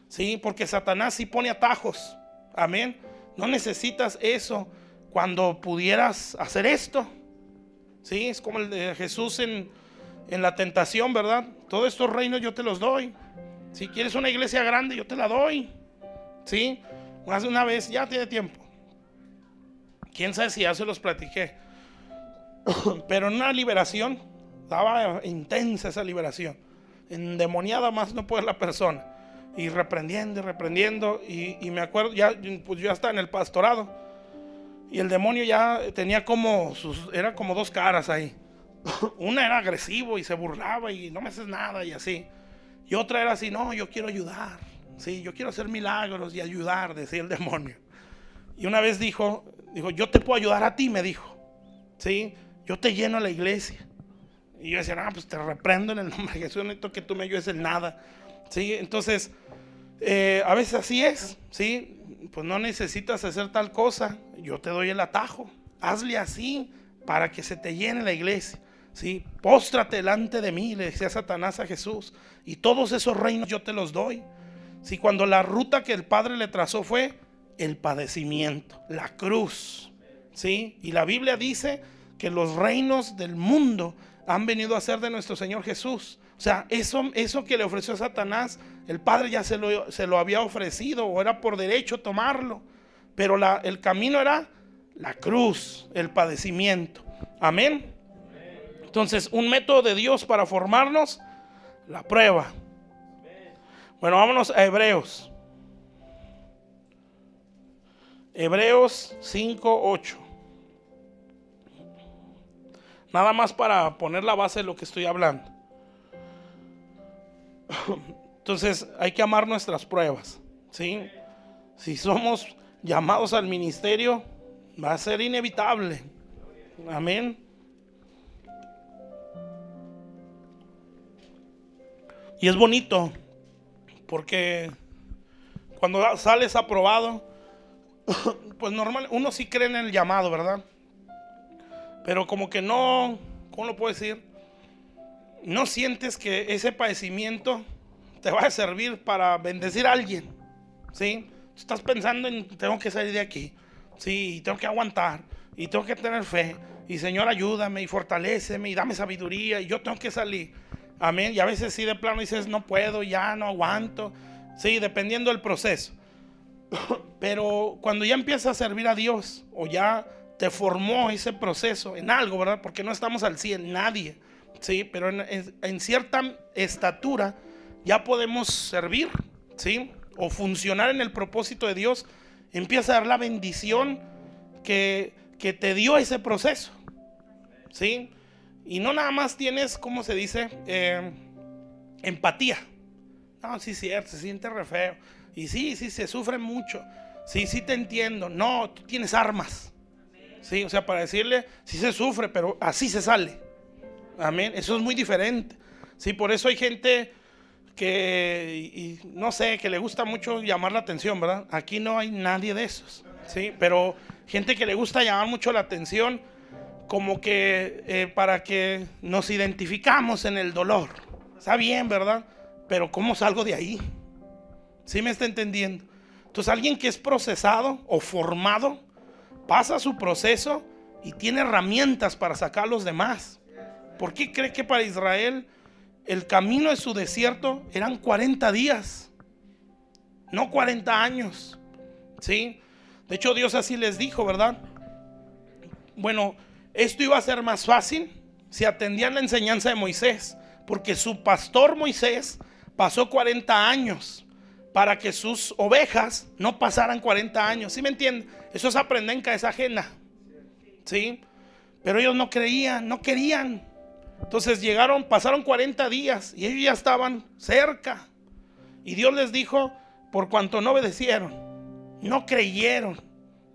¿sí? Porque Satanás sí pone atajos. Amén. No necesitas eso cuando pudieras hacer esto. Sí, es como el de Jesús en la tentación, ¿verdad? Todos estos reinos yo te los doy. Si quieres una iglesia grande, yo te la doy. Sí, más de una vez, ya tiene tiempo. Quién sabe si ya se los platiqué. Pero en una liberación, estaba intensa esa liberación. Endemoniada más no puede la persona. Y reprendiendo, y me acuerdo, pues yo ya estaba en el pastorado, y el demonio ya tenía era como dos caras ahí. Una era agresivo y se burlaba y no me haces nada y así, y otra era así, no, yo quiero ayudar, sí, yo quiero hacer milagros y ayudar, decía el demonio. Y una vez dijo, yo te puedo ayudar a ti, me dijo, sí, yo te lleno la iglesia. Y yo decía, no, pues te reprendo en el nombre de Jesús, no necesito que tú me ayudes en nada. ¿Sí? Entonces, a veces así es, ¿sí? Pues no necesitas hacer tal cosa, yo te doy el atajo, hazle así para que se te llene la iglesia, ¿sí? Póstrate delante de mí, le decía Satanás a Jesús, y todos esos reinos yo te los doy. ¿Sí? Cuando la ruta que el Padre le trazó fue el padecimiento, la cruz, ¿sí? Y la Biblia dice que los reinos del mundo han venido a ser de nuestro Señor Jesús. O sea, eso que le ofreció a Satanás, el Padre ya se lo había ofrecido, o era por derecho tomarlo. Pero el camino era la cruz, el padecimiento. Amén. Entonces, un método de Dios para formarnos, la prueba. Bueno, vámonos a Hebreos. Hebreos 5:8. Nada más para poner la base de lo que estoy hablando. Entonces hay que amar nuestras pruebas, ¿sí? Si somos llamados al ministerio, va a ser inevitable. Amén. Y es bonito porque cuando sales aprobado, pues normal, uno sí cree en el llamado, ¿verdad? Pero como que no, ¿cómo lo puedo decir? No sientes que ese padecimiento te va a servir para bendecir a alguien, ¿sí? Estás pensando en, tengo que salir de aquí, sí, tengo que aguantar, y tengo que tener fe, y Señor ayúdame, y fortaléceme, y dame sabiduría, y yo tengo que salir, amén. Y a veces sí de plano dices, no puedo, ya no aguanto, sí, dependiendo del proceso. Pero cuando ya empiezas a servir a Dios, o ya te formó ese proceso en algo, ¿verdad? Porque no estamos al 100, nadie, sí, pero en cierta estatura ya podemos servir, ¿sí? O funcionar en el propósito de Dios. Empieza a dar la bendición que te dio ese proceso, ¿sí? Y no nada más tienes, ¿cómo se dice? Empatía. No, sí, cierto, se siente re feo. Y sí, se sufre mucho. Sí, te entiendo. No, tú tienes armas. Sí, o sea, para decirle, sí se sufre, pero así se sale. Amén. Eso es muy diferente. Sí, por eso hay gente que, y no sé, que le gusta mucho llamar la atención, ¿verdad? Aquí no hay nadie de esos. Sí, pero gente que le gusta llamar mucho la atención, como que para que nos identificamos en el dolor. Está bien, ¿verdad? Pero ¿cómo salgo de ahí? ¿Sí me está entendiendo? Entonces alguien que es procesado o formado pasa su proceso y tiene herramientas para sacar a los demás. ¿Por qué cree que para Israel el camino de su desierto eran 40 días? No 40 años. ¿Sí? De hecho Dios así les dijo, ¿verdad? Bueno, esto iba a ser más fácil si atendían la enseñanza de Moisés, porque su pastor Moisés pasó 40 años para que sus ovejas no pasaran 40 años. ¿Sí me entienden? Eso es aprender en cabeza ajena, ¿sí? Pero ellos no creían, no querían. Entonces pasaron 40 días y ellos ya estaban cerca. Y Dios les dijo, por cuanto no obedecieron, no creyeron,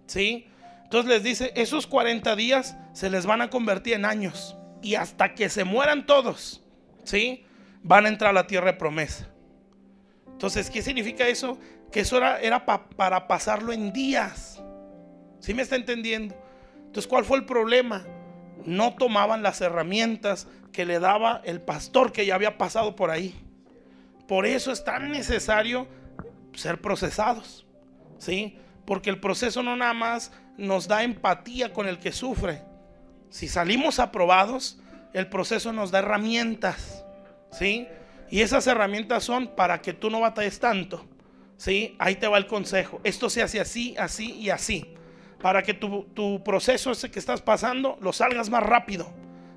¿sí? Entonces les dice, esos 40 días se les van a convertir en años. Y hasta que se mueran todos, ¿sí? Van a entrar a la tierra de promesa. Entonces, ¿qué significa eso? Que eso era para pasarlo en días. ¿Sí me está entendiendo? Entonces, ¿cuál fue el problema? No tomaban las herramientas que le daba el pastor que ya había pasado por ahí. Por eso es tan necesario ser procesados, ¿sí? Porque el proceso no nada más nos da empatía con el que sufre. Si salimos aprobados, el proceso nos da herramientas, ¿sí? Y esas herramientas son para que tú no batalles tanto, ¿sí? Ahí te va el consejo. Esto se hace así, así y así, para que tu proceso ese que estás pasando lo salgas más rápido.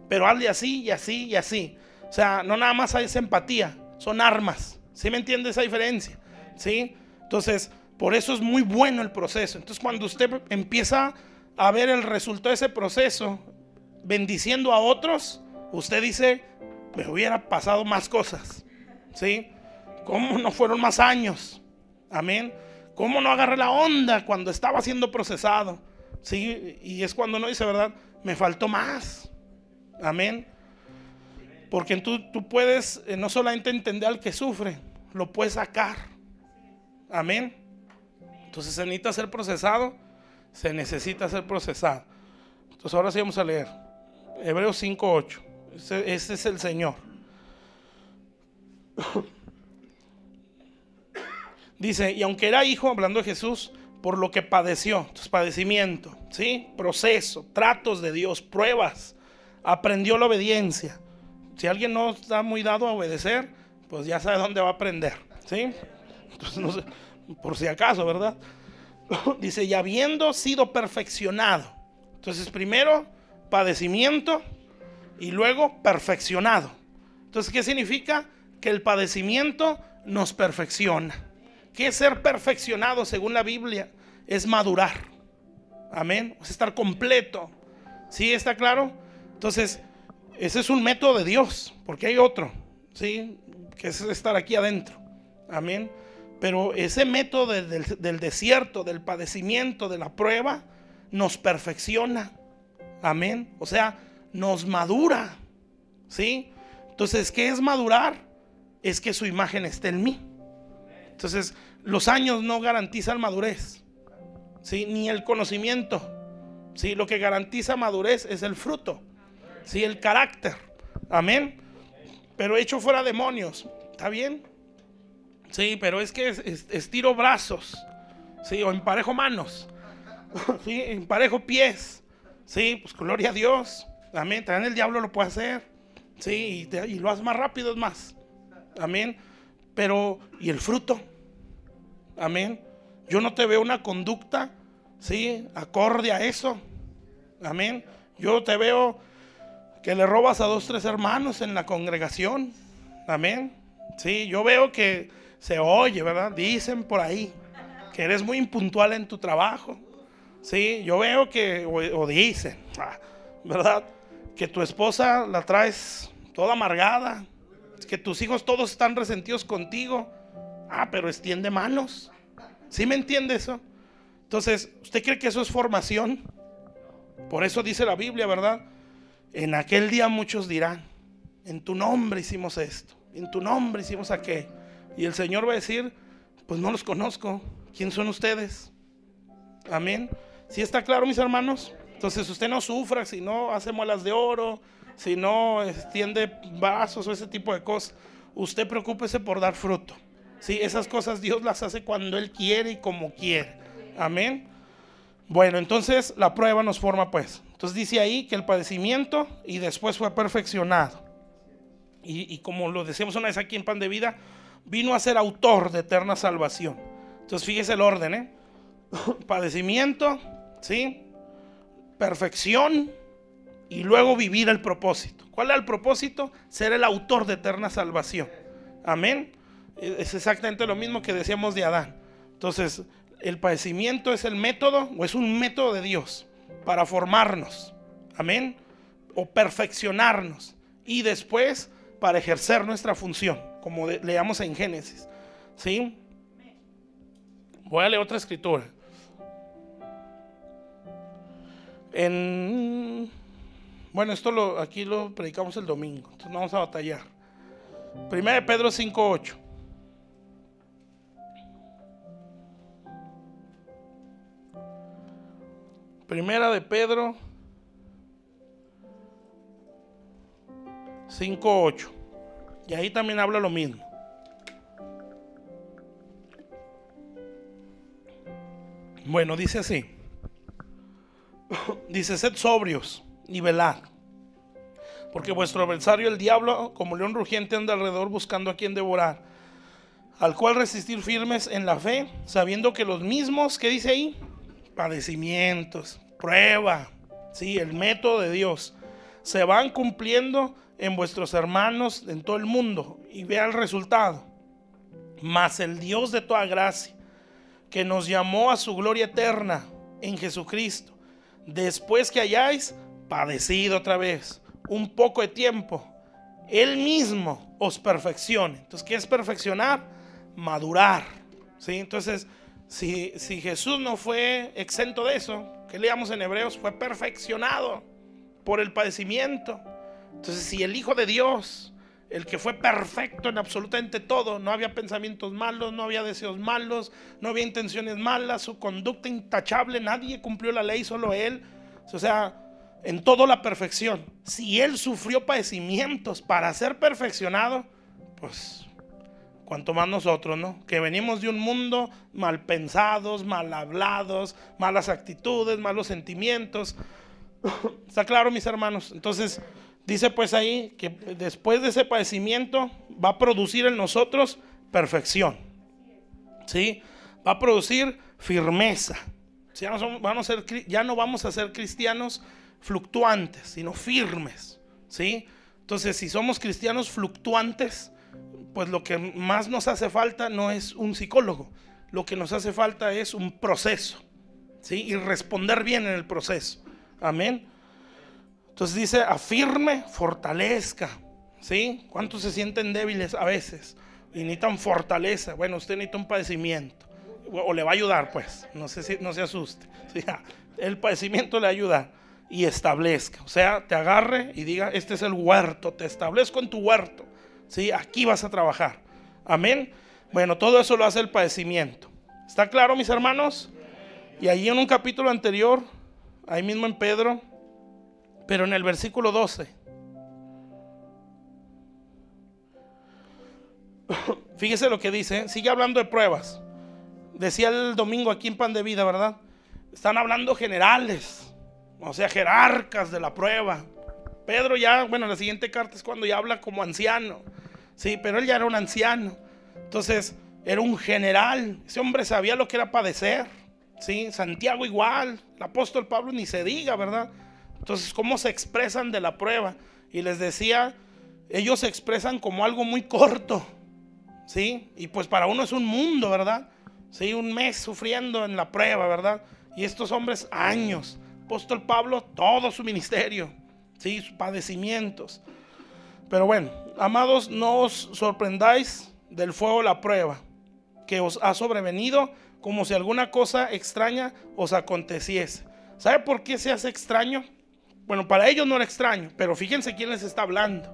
Pero hazle así y así y así. O sea, no nada más hay esa empatía, son armas. ¿Sí me entiende esa diferencia? ¿Sí? Entonces, por eso es muy bueno el proceso. Entonces, cuando usted empieza a ver el resultado de ese proceso, bendiciendo a otros, usted dice, me hubiera pasado más cosas, ¿sí? ¿Cómo no fueron más años? Amén. ¿Cómo no agarré la onda cuando estaba siendo procesado? ¿Sí? Y es cuando uno dice, ¿verdad? Me faltó más. Amén. Porque tú puedes no solamente entender al que sufre, lo puedes sacar. Amén. Entonces se necesita ser procesado. Se necesita ser procesado. Entonces ahora sí vamos a leer Hebreos 5:8. Ese es el Señor. Dice, y aunque era hijo, hablando de Jesús, por lo que padeció, entonces padecimiento, ¿sí? Proceso, tratos de Dios, pruebas, aprendió la obediencia. Si alguien no está muy dado a obedecer, pues ya sabe dónde va a aprender, ¿sí? Entonces no sé, por si acaso, ¿verdad? Dice, y habiendo sido perfeccionado. Entonces primero padecimiento y luego perfeccionado. Entonces, ¿qué significa? Que el padecimiento nos perfecciona. ¿Qué es ser perfeccionado según la Biblia? Es madurar. Amén. Es estar completo. ¿Sí está claro? Entonces, ese es un método de Dios, porque hay otro, ¿sí? Que es estar aquí adentro. Amén. Pero ese método del desierto, del padecimiento, de la prueba, nos perfecciona. Amén. O sea, nos madura, ¿sí? Entonces, ¿qué es madurar? Es que su imagen esté en mí. Entonces, los años no garantizan madurez, ¿sí? Ni el conocimiento, ¿sí? Lo que garantiza madurez es el fruto, ¿sí? El carácter, amén. Pero hecho fuera demonios, ¿está bien? Sí, pero es que estiro brazos, ¿sí? O emparejo manos, ¿sí? Emparejo pies, ¿sí? Pues gloria a Dios, amén. También el diablo lo puede hacer, ¿sí? Y lo hace más rápido, es más, amén. Pero, ¿y el fruto? Amén. Yo no te veo una conducta, ¿sí? Acorde a eso, amén. Yo te veo que le robas a 2, 3 hermanos en la congregación, amén. Sí, yo veo que se oye, ¿verdad? Dicen por ahí que eres muy impuntual en tu trabajo. Sí, yo veo que, o dicen, ¿verdad? Que tu esposa la traes toda amargada, que tus hijos todos están resentidos contigo. Pero extiende manos. ¿Sí me entiende eso? Entonces, ¿usted cree que eso es formación? Por eso dice la Biblia, ¿verdad? En aquel día muchos dirán: en tu nombre hicimos esto, en tu nombre hicimos aquello. Y el Señor va a decir: pues no los conozco, ¿quién son ustedes? Amén. ¿Sí está claro, mis hermanos? Entonces usted no sufra si no hace muelas de oro, si no extiende brazos o ese tipo de cosas. Usted preocúpese por dar fruto. Sí, esas cosas Dios las hace cuando Él quiere y como quiere. Amén. Bueno, entonces la prueba nos forma, pues. Entonces dice ahí que el padecimiento y después fue perfeccionado. Y como lo decíamos una vez aquí en Pan de Vida, vino a ser autor de eterna salvación. Entonces fíjese el orden, padecimiento, ¿sí? Perfección y luego vivir el propósito. ¿Cuál es el propósito? Ser el autor de eterna salvación. Amén. Es exactamente lo mismo que decíamos de Adán. Entonces, el padecimiento es el método, o es un método de Dios para formarnos, amén, o perfeccionarnos, y después para ejercer nuestra función, como leamos en Génesis, ¿sí? Voy a leer otra escritura. Bueno, aquí lo predicamos el domingo, entonces no vamos a batallar. 1 de Pedro 5:8. Primera de Pedro 5:8. Y ahí también habla lo mismo. Bueno, dice así. Dice: sed sobrios y velad, porque vuestro adversario el diablo, como león rugiente, anda alrededor buscando a quien devorar, al cual resistir firmes en la fe, sabiendo que los mismos, ¿qué dice ahí? Padecimientos, prueba, sí, el método de Dios, se van cumpliendo en vuestros hermanos en todo el mundo. Y vea el resultado. Mas el Dios de toda gracia, que nos llamó a su gloria eterna en Jesucristo, después que hayáis padecido otra vez un poco de tiempo, Él mismo os perfeccione. Entonces, ¿qué es perfeccionar? Madurar, ¿sí? Entonces, si Jesús no fue exento de eso, que leamos en Hebreos, fue perfeccionado por el padecimiento. Entonces, si el Hijo de Dios, el que fue perfecto en absolutamente todo, no había pensamientos malos, no había deseos malos, no había intenciones malas, su conducta intachable, nadie cumplió la ley, solo Él, o sea, en todo la perfección. Si Él sufrió padecimientos para ser perfeccionado, pues cuanto más nosotros, ¿no? Que venimos de un mundo mal pensados, mal hablados, malas actitudes, malos sentimientos. ¿Está claro, mis hermanos? Entonces dice pues ahí que después de ese padecimiento va a producir en nosotros perfección, ¿sí? Va a producir firmeza. Ya no vamos a ser cristianos fluctuantes, sino firmes, ¿sí? Entonces, si somos cristianos fluctuantes, pues lo que más nos hace falta no es un psicólogo, lo que nos hace falta es un proceso, ¿sí? Y responder bien en el proceso. Amén. Entonces dice: afirme, fortalezca, ¿sí? ¿Cuántos se sienten débiles a veces y necesitan fortaleza? Bueno, usted necesita un padecimiento, o le va a ayudar, pues, no se asuste, ¿sí? El padecimiento le va a ayudar y establezca, o sea, te agarre y diga: este es el huerto, te establezco en tu huerto, ¿sí? Aquí vas a trabajar, amén. Bueno, todo eso lo hace el padecimiento. ¿Está claro, mis hermanos? Y allí en un capítulo anterior, ahí mismo en Pedro, pero en el versículo 12, fíjese lo que dice, sigue hablando de pruebas. Decía el domingo aquí en Pan de Vida, ¿verdad? Están hablando generales, o sea, jerarcas de la prueba. Pedro ya, bueno, la siguiente carta es cuando ya habla como anciano, sí, pero él ya era un anciano. Entonces, era un general. Ese hombre sabía lo que era padecer, sí. Santiago igual, el apóstol Pablo ni se diga, ¿verdad? Entonces, ¿cómo se expresan de la prueba? Y les decía, ellos se expresan como algo muy corto, sí. Y pues para uno es un mundo, ¿verdad? Sí, un mes sufriendo en la prueba, ¿verdad? Y estos hombres años. Apóstol Pablo, todo su ministerio, sí, sus padecimientos. Pero bueno, amados, no os sorprendáis del fuego de la prueba que os ha sobrevenido, como si alguna cosa extraña os aconteciese. ¿Sabe por qué se hace extraño? Bueno, para ellos no era extraño, pero fíjense quién les está hablando.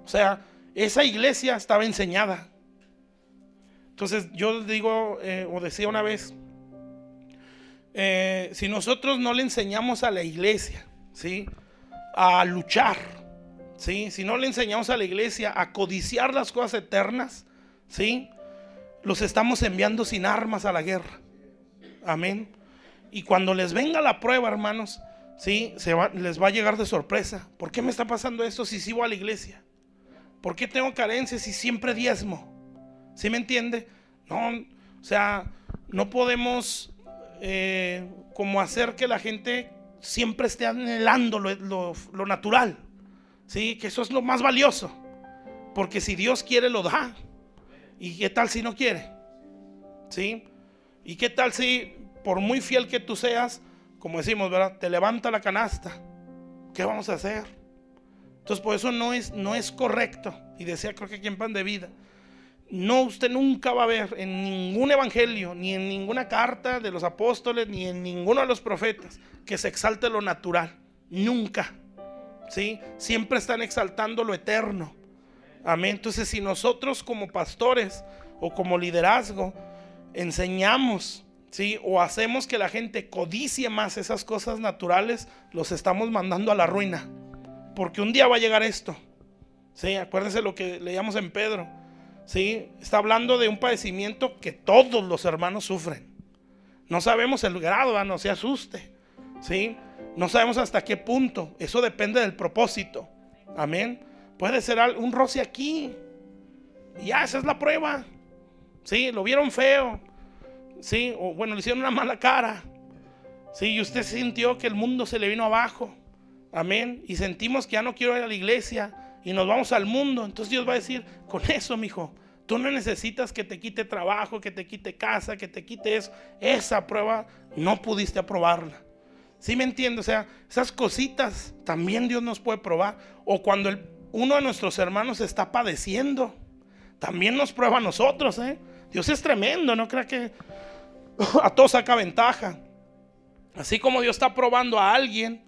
O sea, esa iglesia estaba enseñada. Entonces yo digo, o decía una vez, si nosotros no le enseñamos a la iglesia, ¿sí?, a luchar, ¿sí?, si no le enseñamos a la iglesia a codiciar las cosas eternas, ¿sí?, los estamos enviando sin armas a la guerra. Amén. Y cuando les venga la prueba, hermanos, ¿sí?, les va a llegar de sorpresa. ¿Por qué me está pasando esto si sigo a la iglesia? ¿Por qué tengo carencias si siempre diezmo? ¿Sí me entiende? No, o sea, no podemos como hacer que la gente siempre esté anhelando lo natural, ¿sí? Que eso es lo más valioso, porque si Dios quiere lo da. ¿Y qué tal si no quiere? ¿Sí? ¿Y qué tal si por muy fiel que tú seas, como decimos, ¿verdad?, te levanta la canasta? ¿Qué vamos a hacer? Entonces por eso no es correcto. Y decía, creo que aquí en Pan de Vida, no, usted nunca va a ver en ningún evangelio, ni en ninguna carta de los apóstoles, ni en ninguno de los profetas, que se exalte lo natural. Nunca, ¿sí? Siempre están exaltando lo eterno. Amén. Entonces, si nosotros como pastores o como liderazgo enseñamos, ¿sí?, o hacemos que la gente codicie más esas cosas naturales, los estamos mandando a la ruina. Porque un día va a llegar esto, ¿sí? Acuérdense lo que leíamos en Pedro, ¿sí? Está hablando de un padecimiento que todos los hermanos sufren. No sabemos el grado, no se asuste, ¿sí? No sabemos hasta qué punto. Eso depende del propósito. Amén. Puede ser un roce aquí y ya, esa es la prueba, ¿sí? Lo vieron feo, ¿sí? O bueno, le hicieron una mala cara, ¿sí? Y usted sintió que el mundo se le vino abajo. Amén. Y sentimos que ya no quiero ir a la iglesia y nos vamos al mundo. Entonces Dios va a decir, con eso, mijo, tú no necesitas que te quite trabajo, que te quite casa, que te quite eso. Esa prueba no pudiste aprobarla. ¿Sí me entiende? O sea, esas cositas también Dios nos puede probar. O cuando uno de nuestros hermanos está padeciendo, también nos prueba a nosotros, ¿eh? Dios es tremendo, no crea que a todos saca ventaja. Así como Dios está probando a alguien,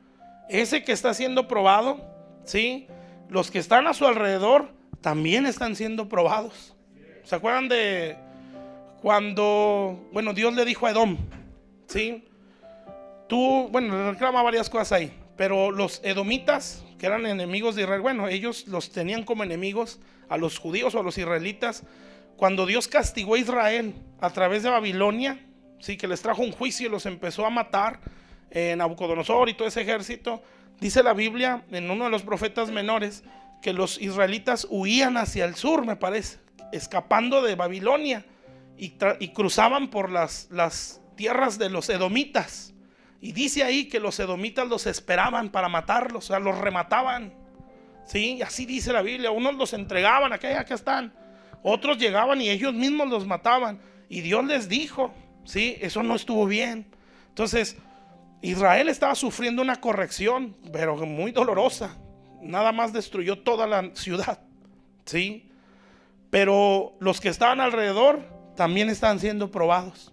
ese que está siendo probado, ¿sí?, los que están a su alrededor también están siendo probados. ¿Se acuerdan de cuando, bueno, Dios le dijo a Edom, ¿sí? Tú, bueno, le reclama varias cosas ahí, pero los edomitas, que eran enemigos de Israel, bueno, ellos los tenían como enemigos a los judíos o a los israelitas. Cuando Dios castigó a Israel a través de Babilonia, sí, que les trajo un juicio y los empezó a matar, Nabucodonosor y todo ese ejército, dice la Biblia en uno de los profetas menores que los israelitas huían hacia el sur, me parece, escapando de Babilonia, y cruzaban por las tierras de los edomitas. Y dice ahí que los edomitas los esperaban para matarlos, o sea, los remataban, ¿sí? Así dice la Biblia. Unos los entregaban, acá están. Otros llegaban y ellos mismos los mataban. Y Dios les dijo, ¿sí?, eso no estuvo bien. Entonces, Israel estaba sufriendo una corrección, pero muy dolorosa. Nada más destruyó toda la ciudad, ¿sí? Pero los que estaban alrededor también estaban siendo probados,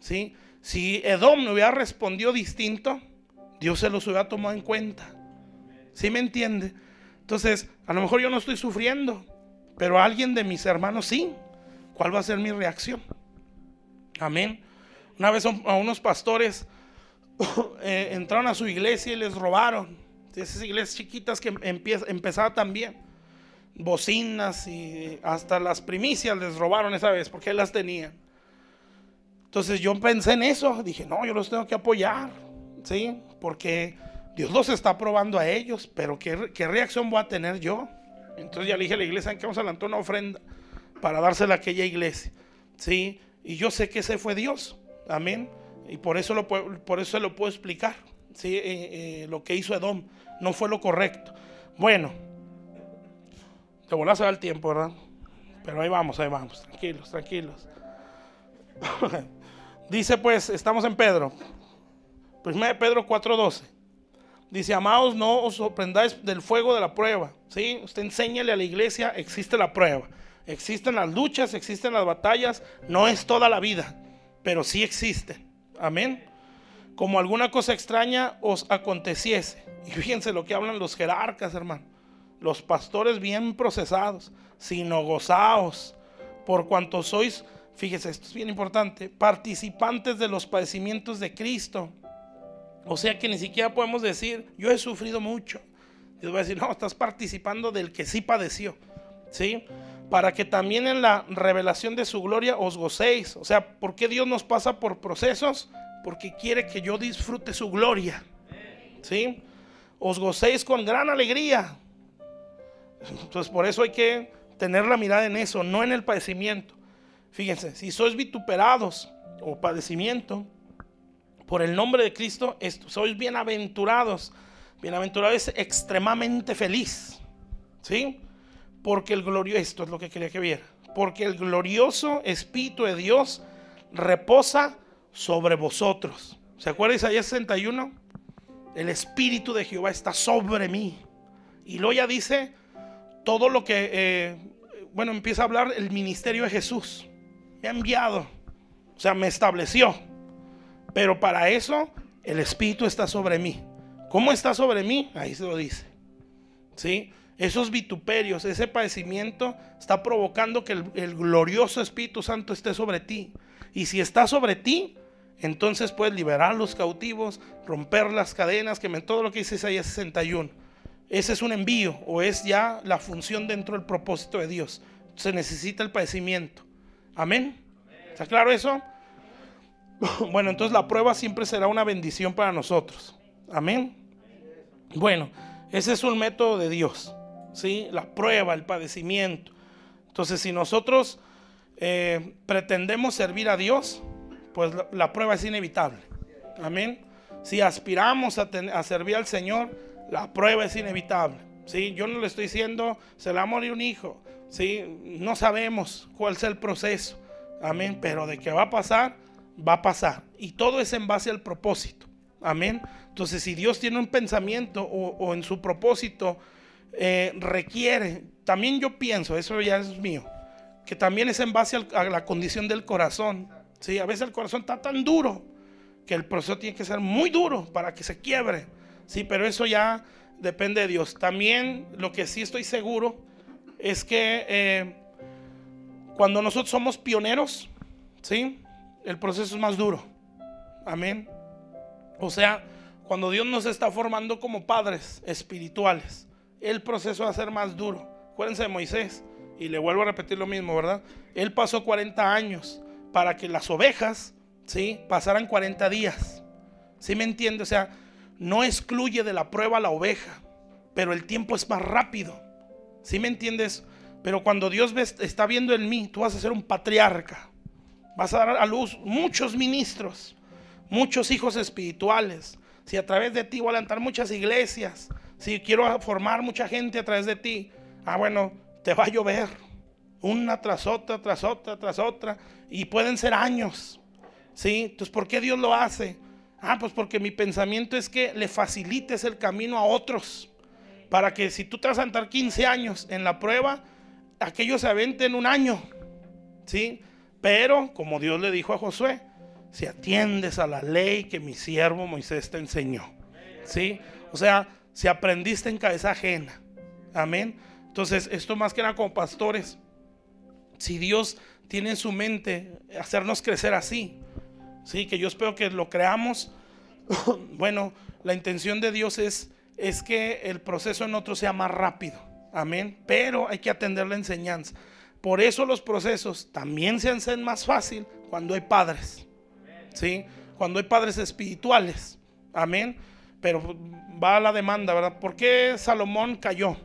¿sí? Si Edom no hubiera respondido distinto, Dios se los hubiera tomado en cuenta. ¿Sí me entiende? Entonces, a lo mejor yo no estoy sufriendo, pero alguien de mis hermanos sí. ¿cuál va a ser mi reacción? Amén. Una vez a unos pastores entraron a su iglesia y les robaron. Esas iglesias chiquitas que empezaba también, bocinas y hasta las primicias les robaron esa vez porque las tenían. Entonces yo pensé en eso, dije, no, yo los tengo que apoyar, ¿sí? Porque Dios los está probando a ellos, pero ¿qué reacción voy a tener yo? Entonces ya le dije a la iglesia que vamos a levantar una ofrenda para dársela a aquella iglesia, ¿sí? Y yo sé que ese fue Dios, amén. Y por eso se lo puedo explicar, ¿sí? Lo que hizo Edom no fue lo correcto. Bueno, te volás a dar el tiempo, ¿verdad? Pero ahí vamos, tranquilos. Dice pues, estamos en Pedro, 1 Pedro 4:12. Dice, amados, no os sorprendáis del fuego de la prueba, ¿sí? Usted enséñale a la iglesia, existe la prueba, existen las luchas, existen las batallas, no es toda la vida, pero sí existen, amén. Como alguna cosa extraña os aconteciese. Y fíjense lo que hablan los jerarcas, hermano, los pastores bien procesados, sino gozaos por cuanto sois, fíjese, esto es bien importante, participantes de los padecimientos de Cristo. O sea que ni siquiera podemos decir, yo he sufrido mucho. Dios va a decir, no, estás participando del que sí padeció, ¿sí? Para que también en la revelación de su gloria os gocéis. O sea, ¿por qué Dios nos pasa por procesos? Porque quiere que yo disfrute su gloria, ¿sí? Os gocéis con gran alegría. Entonces por eso hay que tener la mirada en eso, no en el padecimiento. Fíjense, si sois vituperados o padecimiento por el nombre de Cristo, sois bienaventurados. Bienaventurado es extremadamente feliz, ¿sí? Porque esto es lo que quería que viera. Porque el glorioso Espíritu de Dios reposa sobre vosotros. ¿Se acuerdan de Isaías 61? El Espíritu de Jehová está sobre mí. Y luego ya dice todo lo que, empieza a hablar el ministerio de Jesús. Me ha enviado, o sea, me estableció. Pero para eso el Espíritu está sobre mí. ¿Cómo está sobre mí? Ahí se lo dice, ¿sí? Esos vituperios, ese padecimiento está provocando que el glorioso Espíritu Santo esté sobre ti. Y si está sobre ti, entonces puedes liberar a los cautivos, romper las cadenas, todo lo que dice Isaías 61. Ese es un envío, o es ya la función dentro del propósito de Dios. Se necesita el padecimiento. Amén. ¿Está claro eso? Bueno, entonces la prueba siempre será una bendición para nosotros. Amén. Bueno, ese es un método de Dios, ¿sí? La prueba, el padecimiento. Entonces, si nosotros pretendemos servir a Dios, pues la prueba es inevitable. Amén. Si aspiramos a servir al Señor, la prueba es inevitable, ¿sí? Yo no le estoy diciendo se le va a morir un hijo, ¿sí? No sabemos cuál es el proceso. Amén. Pero de que va a pasar, va a pasar. Y todo es en base al propósito. Amén. Entonces, si Dios tiene un pensamiento o en su propósito requiere, también yo pienso, eso ya es mío, que también es en base a la condición del corazón, ¿sí? A veces el corazón está tan duro que el proceso tiene que ser muy duro para que se quiebre, ¿sí? Pero eso ya depende de Dios. También lo que sí estoy seguro es que cuando nosotros somos pioneros, ¿sí? El proceso es más duro. Amén. O sea, cuando Dios nos está formando como padres espirituales, el proceso va a ser más duro. Acuérdense de Moisés, y le vuelvo a repetir lo mismo, ¿verdad? Él pasó 40 años para que las ovejas, ¿sí?, pasaran 40 días. ¿Sí me entiende? O sea, no excluye de la prueba a la oveja, pero el tiempo es más rápido. ¿Sí me entiendes? Pero cuando Dios está viendo en mí, tú vas a ser un patriarca. Vas a dar a luz muchos ministros, muchos hijos espirituales. Si a través de ti voy a levantar muchas iglesias, si quiero formar mucha gente a través de ti, bueno, te va a llover una tras otra, tras otra, tras otra, y pueden ser años, ¿sí? Entonces, ¿por qué Dios lo hace? Pues porque mi pensamiento es que le facilites el camino a otros, para que si tú te vas a levantar 15 años en la prueba, aquellos se aventen un año, ¿sí? Pero, como Dios le dijo a Josué, si atiendes a la ley que mi siervo Moisés te enseñó, ¿sí? O sea, si aprendiste en cabeza ajena. Amén. Entonces, esto más que nada como pastores, si Dios tiene en su mente hacernos crecer así. Sí, que yo espero que lo creamos. Bueno, la intención de Dios es que el proceso en otro sea más rápido. Amén. Pero hay que atender la enseñanza. Por eso los procesos también se hacen más fácil cuando hay padres. ¿Sí? Cuando hay padres espirituales. Amén. Pero va a la demanda, ¿verdad? ¿Por qué Salomón cayó?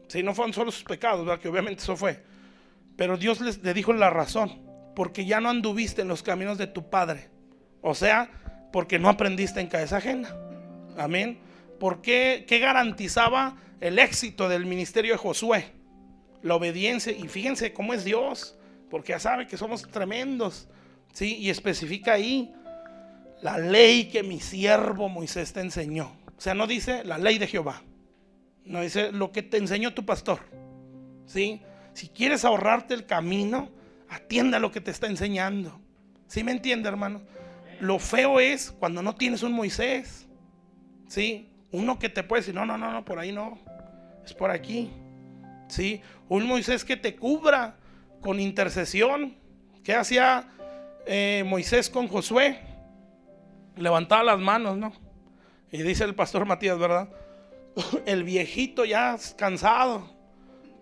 Si no fueron solo sus pecados, ¿verdad? Que obviamente eso fue. Pero Dios le dijo la razón. Porque ya no anduviste en los caminos de tu padre. O sea, porque no aprendiste en cabeza ajena. Amén. ¿Por qué? ¿Qué garantizaba el éxito del ministerio de Josué? La obediencia. Y fíjense cómo es Dios. Porque ya sabe que somos tremendos. ¿Sí? Y especifica ahí la ley que mi siervo Moisés te enseñó. O sea, no dice la ley de Jehová. No dice lo que te enseñó tu pastor. ¿Sí? Si quieres ahorrarte el camino, atienda lo que te está enseñando. ¿Sí me entiende, hermano? Lo feo es cuando no tienes un Moisés. ¿Sí? Uno que te puede decir, no, por ahí no. Es por aquí. ¿Sí? Un Moisés que te cubra con intercesión. ¿Qué hacía Moisés con Josué? Levantaba las manos, ¿no? Y dice el pastor Matías, ¿verdad? El viejito ya cansado,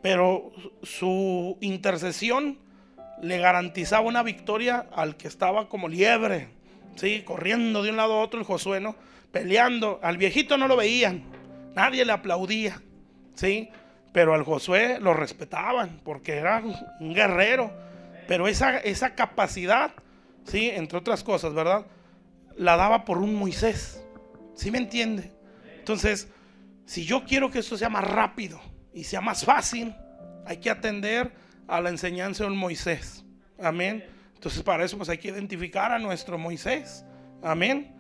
pero su intercesión le garantizaba una victoria al que estaba como liebre, ¿sí? Corriendo de un lado a otro el Josué, ¿no? Peleando. Al viejito no lo veían, nadie le aplaudía, ¿sí? Pero al Josué lo respetaban porque era un guerrero. Pero esa capacidad, ¿sí? Entre otras cosas, ¿verdad? La daba por un Moisés. ¿Sí me entiende? Entonces, si yo quiero que esto sea más rápido y sea más fácil, hay que atender a la enseñanza de un Moisés. Amén. Entonces, para eso pues hay que identificar a nuestro Moisés. Amén.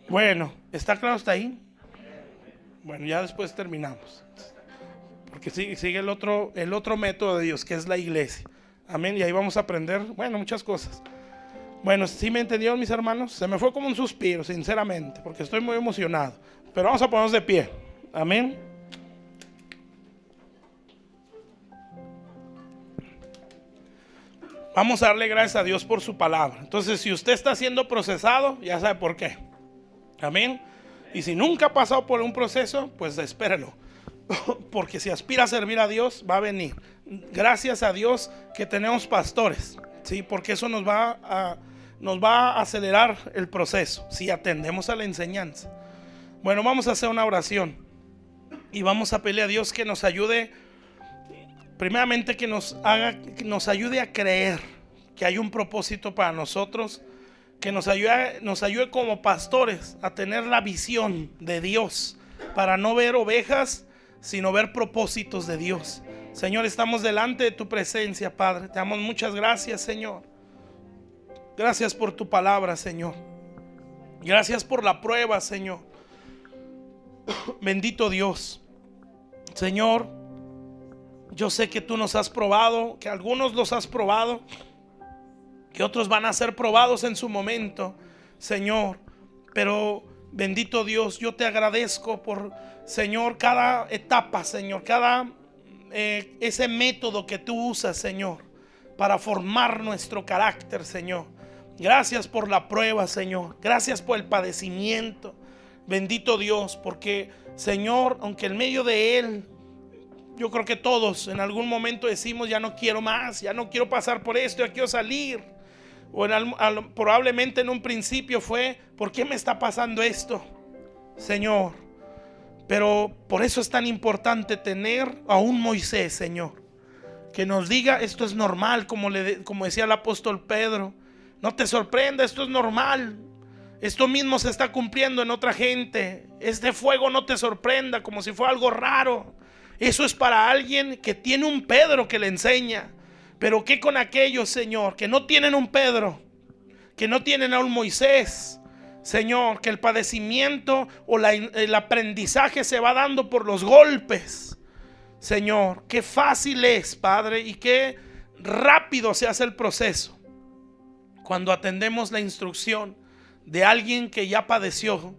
Bueno, ¿está claro hasta ahí? Bueno, ya después terminamos. Porque sigue el otro método de Dios, que es la iglesia. Amén. Y ahí vamos a aprender, bueno, muchas cosas. Bueno, ¿sí me entendieron, mis hermanos? Se me fue como un suspiro, sinceramente, porque estoy muy emocionado. Pero vamos a ponernos de pie. Amén. Vamos a darle gracias a Dios por su palabra. Entonces, si usted está siendo procesado, ya sabe por qué. Amén. Y si nunca ha pasado por un proceso, pues espérelo. Porque si aspira a servir a Dios, va a venir. Gracias a Dios que tenemos pastores, ¿sí? Porque eso nos va a acelerar el proceso si atendemos a la enseñanza. Bueno, vamos a hacer una oración y vamos a pedirle a Dios que nos ayude. Primeramente que nos ayude a creer que hay un propósito para nosotros, que nos ayude como pastores a tener la visión de Dios para no ver ovejas, sino ver propósitos de Dios. Señor, estamos delante de tu presencia, Padre. Te damos muchas gracias, Señor. Gracias por tu palabra, Señor. Gracias por la prueba, Señor. Bendito Dios. Señor, yo sé que tú nos has probado, que algunos los has probado, que otros van a ser probados en su momento, Señor. Pero bendito Dios, yo te agradezco por, Señor, cada etapa, Señor, cada ese método que tú usas, Señor, para formar nuestro carácter, Señor. Gracias por la prueba, Señor. Gracias por el padecimiento. Bendito Dios, porque, Señor, aunque en medio de él, yo creo que todos en algún momento decimos, ya no quiero más, ya no quiero pasar por esto, ya quiero salir. O probablemente en un principio fue, ¿por qué me está pasando esto, Señor? Pero por eso es tan importante tener a un Moisés, Señor, que nos diga, esto es normal, como decía el apóstol Pedro. No te sorprenda, esto es normal. Esto mismo se está cumpliendo en otra gente. Este fuego no te sorprenda como si fuera algo raro. Eso es para alguien que tiene un Pedro que le enseña. Pero ¿qué con aquellos, Señor, que no tienen un Pedro, que no tienen a un Moisés? Señor, que el padecimiento o el aprendizaje se va dando por los golpes. Señor, qué fácil es, Padre, y qué rápido se hace el proceso cuando atendemos la instrucción de alguien que ya padeció.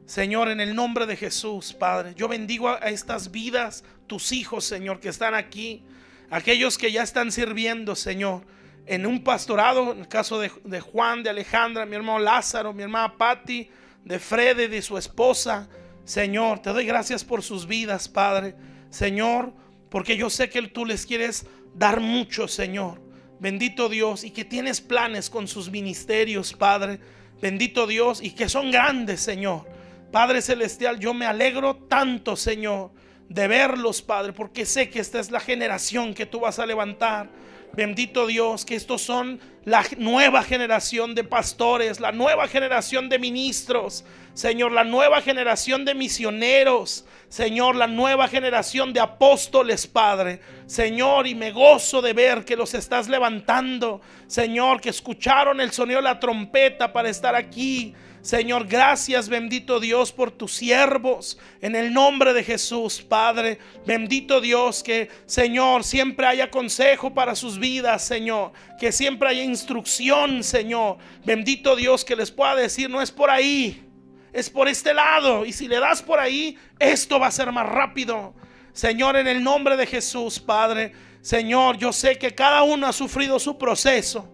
Señor, en el nombre de Jesús, Padre, yo bendigo a estas vidas, tus hijos, Señor, que están aquí, aquellos que ya están sirviendo, Señor, en un pastorado, en el caso de Juan, de Alejandra, mi hermano Lázaro, mi hermana Patti, de Fred, de su esposa. Señor, te doy gracias por sus vidas, Padre. Señor, porque yo sé que tú les quieres dar mucho, Señor. Bendito Dios, y que tienes planes con sus ministerios, Padre. Bendito Dios, y que son grandes, Señor. Padre Celestial, yo me alegro tanto, Señor, de verlos, Padre, porque sé que esta es la generación que tú vas a levantar. Bendito Dios, que estos son la nueva generación de pastores, la nueva generación de ministros, Señor, la nueva generación de misioneros, Señor, la nueva generación de apóstoles, Padre. Señor, y me gozo de ver que los estás levantando, Señor, que escucharon el sonido de la trompeta para estar aquí. Señor, gracias, bendito Dios, por tus siervos, en el nombre de Jesús, Padre. Bendito Dios, que, Señor, siempre haya consejo para sus vidas, Señor, que siempre haya instrucción, Señor. Bendito Dios, que les pueda decir, no es por ahí, es por este lado, y si le das por ahí, esto va a ser más rápido. Señor, en el nombre de Jesús, Padre. Señor, yo sé que cada uno ha sufrido su proceso,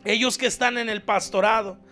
ellos que están en el pastorado,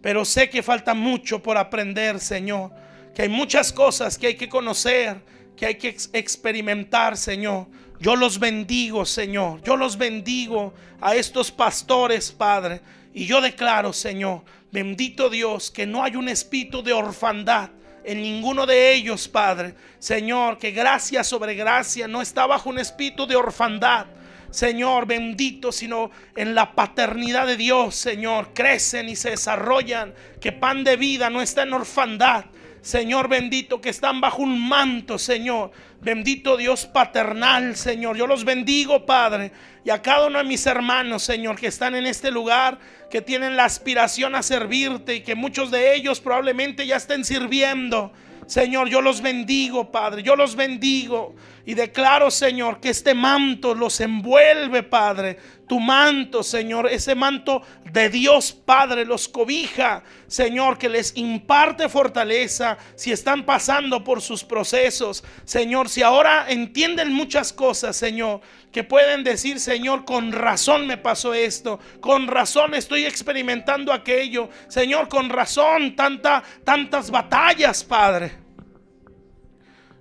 pero sé que falta mucho por aprender, Señor, que hay muchas cosas que hay que conocer, que hay que experimentar, Señor. Yo los bendigo, Señor, yo los bendigo a estos pastores, Padre, y yo declaro, Señor, bendito Dios, que no hay un espíritu de orfandad en ninguno de ellos, Padre. Señor, que gracia sobre gracia no está bajo un espíritu de orfandad, Señor, bendito, sino en la paternidad de Dios, Señor, crecen y se desarrollan, que Pan de Vida no está en orfandad, Señor bendito, que están bajo un manto, Señor, bendito Dios paternal, Señor. Yo los bendigo, Padre, y a cada uno de mis hermanos, Señor, que están en este lugar, que tienen la aspiración a servirte, y que muchos de ellos probablemente ya estén sirviendo. Señor, yo los bendigo, Padre, yo los bendigo y declaro, Señor, que este manto los envuelve, Padre. Tu manto, Señor, ese manto de Dios, Padre, los cobija, Señor, que les imparte fortaleza si están pasando por sus procesos. Señor, si ahora entienden muchas cosas, Señor, que pueden decir, Señor, con razón me pasó esto, con razón estoy experimentando aquello, Señor, con razón tantas batallas, Padre.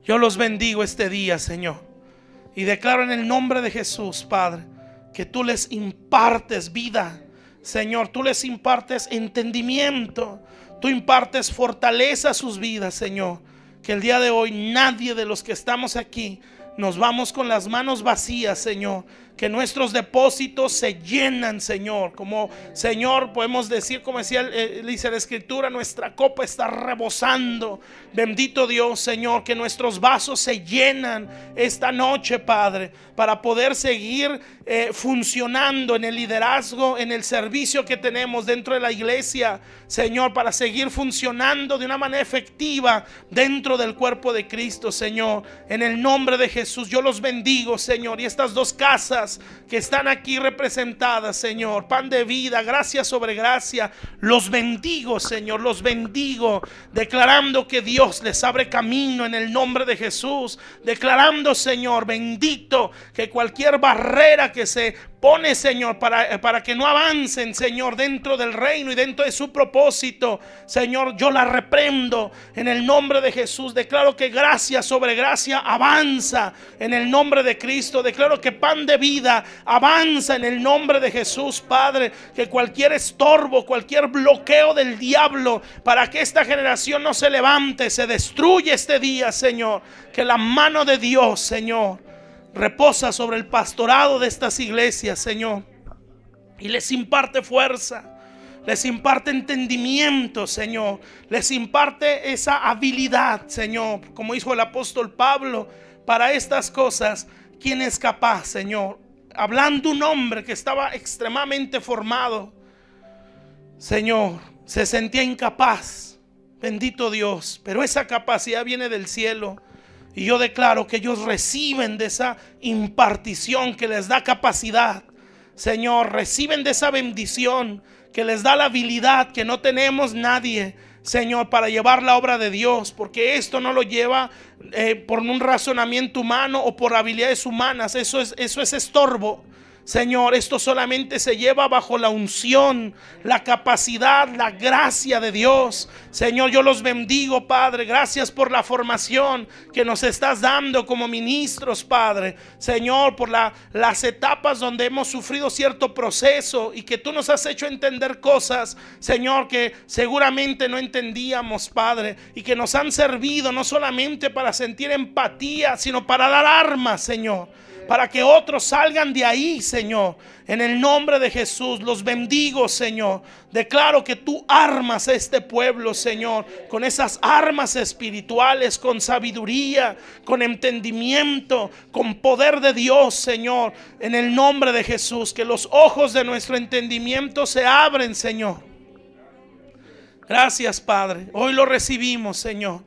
Yo los bendigo este día, Señor, y declaro en el nombre de Jesús, Padre, que tú les impartes vida, Señor, tú les impartes entendimiento, tú impartes fortaleza a sus vidas, Señor. Que el día de hoy nadie de los que estamos aquí nos vamos con las manos vacías, Señor. Que nuestros depósitos se llenan, Señor. Como, Señor, podemos decir, como dice la Escritura, nuestra copa está rebosando. Bendito Dios, Señor, que nuestros vasos se llenan esta noche, Padre, para poder seguir funcionando en el liderazgo, en el servicio que tenemos dentro de la iglesia, Señor, para seguir funcionando de una manera efectiva dentro del cuerpo de Cristo, Señor. En el nombre de Jesús, yo los bendigo, Señor, y estas dos casas que están aquí representadas, Señor, Pan de Vida, gracia sobre gracia, los bendigo, Señor, los bendigo, declarando que Dios les abre camino en el nombre de Jesús, declarando, Señor, bendito, que cualquier barrera que se pone, Señor, para que no avancen, Señor, dentro del reino y dentro de su propósito, Señor, yo la reprendo en el nombre de Jesús. Declaro que gracia sobre gracia avanza en el nombre de Cristo. Declaro que Pan de Vida avanza en el nombre de Jesús, Padre. Que cualquier estorbo, cualquier bloqueo del diablo para que esta generación no se levante, se destruye este día, Señor. Que la mano de Dios, Señor, reposa sobre el pastorado de estas iglesias, Señor, y les imparte fuerza, les imparte entendimiento, Señor, les imparte esa habilidad, Señor, como dijo el apóstol Pablo, para estas cosas, ¿quién es capaz, Señor? Hablando un hombre que estaba extremadamente formado, Señor, se sentía incapaz, bendito Dios, pero esa capacidad viene del cielo. Y yo declaro que ellos reciben de esa impartición que les da capacidad, Señor, reciben de esa bendición que les da la habilidad que no tenemos nadie, Señor, para llevar la obra de Dios, porque esto no lo lleva por un razonamiento humano o por habilidades humanas. Eso es estorbo, Señor, esto solamente se lleva bajo la unción, la capacidad, la gracia de Dios. Señor, yo los bendigo, Padre. Gracias por la formación que nos estás dando como ministros, Padre. Señor, por las etapas donde hemos sufrido cierto proceso y que tú nos has hecho entender cosas, Señor, que seguramente no entendíamos, Padre, y que nos han servido no solamente para sentir empatía, sino para dar armas, Señor, para que otros salgan de ahí, Señor. En el nombre de Jesús los bendigo, Señor. Declaro que tú armas a este pueblo, Señor, con esas armas espirituales, con sabiduría, con entendimiento, con poder de Dios, Señor. En el nombre de Jesús, que los ojos de nuestro entendimiento se abren, Señor. Gracias, Padre. Hoy lo recibimos, Señor,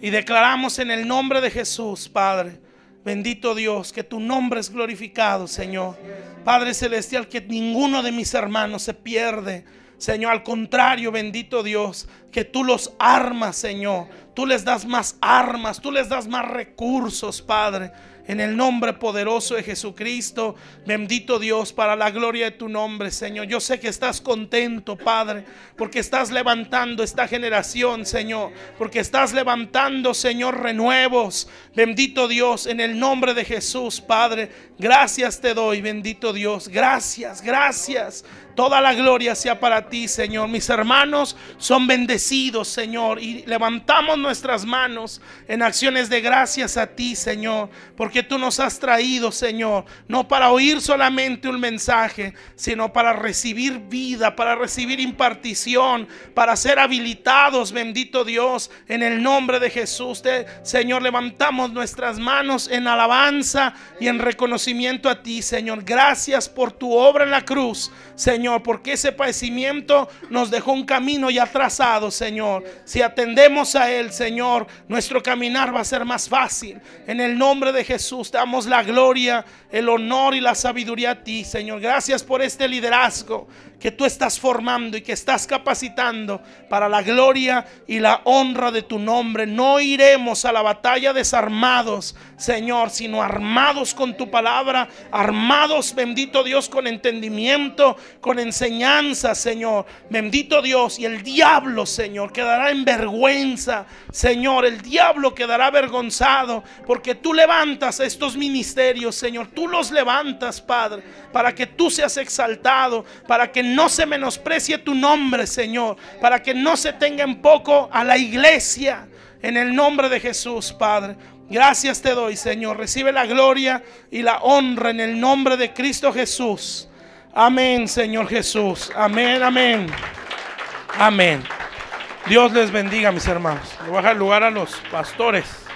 y declaramos en el nombre de Jesús, Padre. Bendito Dios, que tu nombre es glorificado, Señor. Padre celestial, que ninguno de mis hermanos se pierde, Señor. Al contrario, bendito Dios, que tú los armas, Señor. Tú les das más armas, tú les das más recursos, Padre. En el nombre poderoso de Jesucristo, bendito Dios, para la gloria de tu nombre, Señor. Yo sé que estás contento, Padre, porque estás levantando esta generación, Señor. Porque estás levantando, Señor, renuevos. Bendito Dios, en el nombre de Jesús, Padre. Gracias te doy, bendito Dios. Gracias, gracias. Toda la gloria sea para ti, Señor. Mis hermanos son bendecidos, Señor, y levantamos nuestras manos en acciones de gracias a ti, Señor, porque tú nos has traído, Señor, no para oír solamente un mensaje, sino para recibir vida, para recibir impartición, para ser habilitados, bendito Dios, en el nombre de Jesús. Señor, levantamos nuestras manos en alabanza y en reconocimiento a ti, Señor. Gracias por tu obra en la cruz, Señor, porque ese padecimiento nos dejó un camino ya trazado, Señor. Si atendemos a él, Señor, nuestro caminar va a ser más fácil. En el nombre de Jesús te damos la gloria, el honor y la sabiduría a ti, Señor. Gracias por este liderazgo que tú estás formando y que estás capacitando para la gloria y la honra de tu nombre. No iremos a la batalla desarmados, Señor, sino armados con tu palabra, armados, bendito Dios, con entendimiento, con enseñanza, Señor. Bendito Dios, y el diablo, Señor, quedará en vergüenza, Señor. El diablo quedará avergonzado, porque tú levantas estos ministerios, Señor. Tú los levantas, Padre, para que tú seas exaltado, para que no se menosprecie tu nombre, Señor, para que no se tenga en poco a la iglesia. En el nombre de Jesús, Padre. Gracias te doy, Señor. Recibe la gloria y la honra en el nombre de Cristo Jesús. Amén, Señor Jesús. Amén, amén. Amén. Dios les bendiga, mis hermanos. Le voy a dejar lugar a los pastores.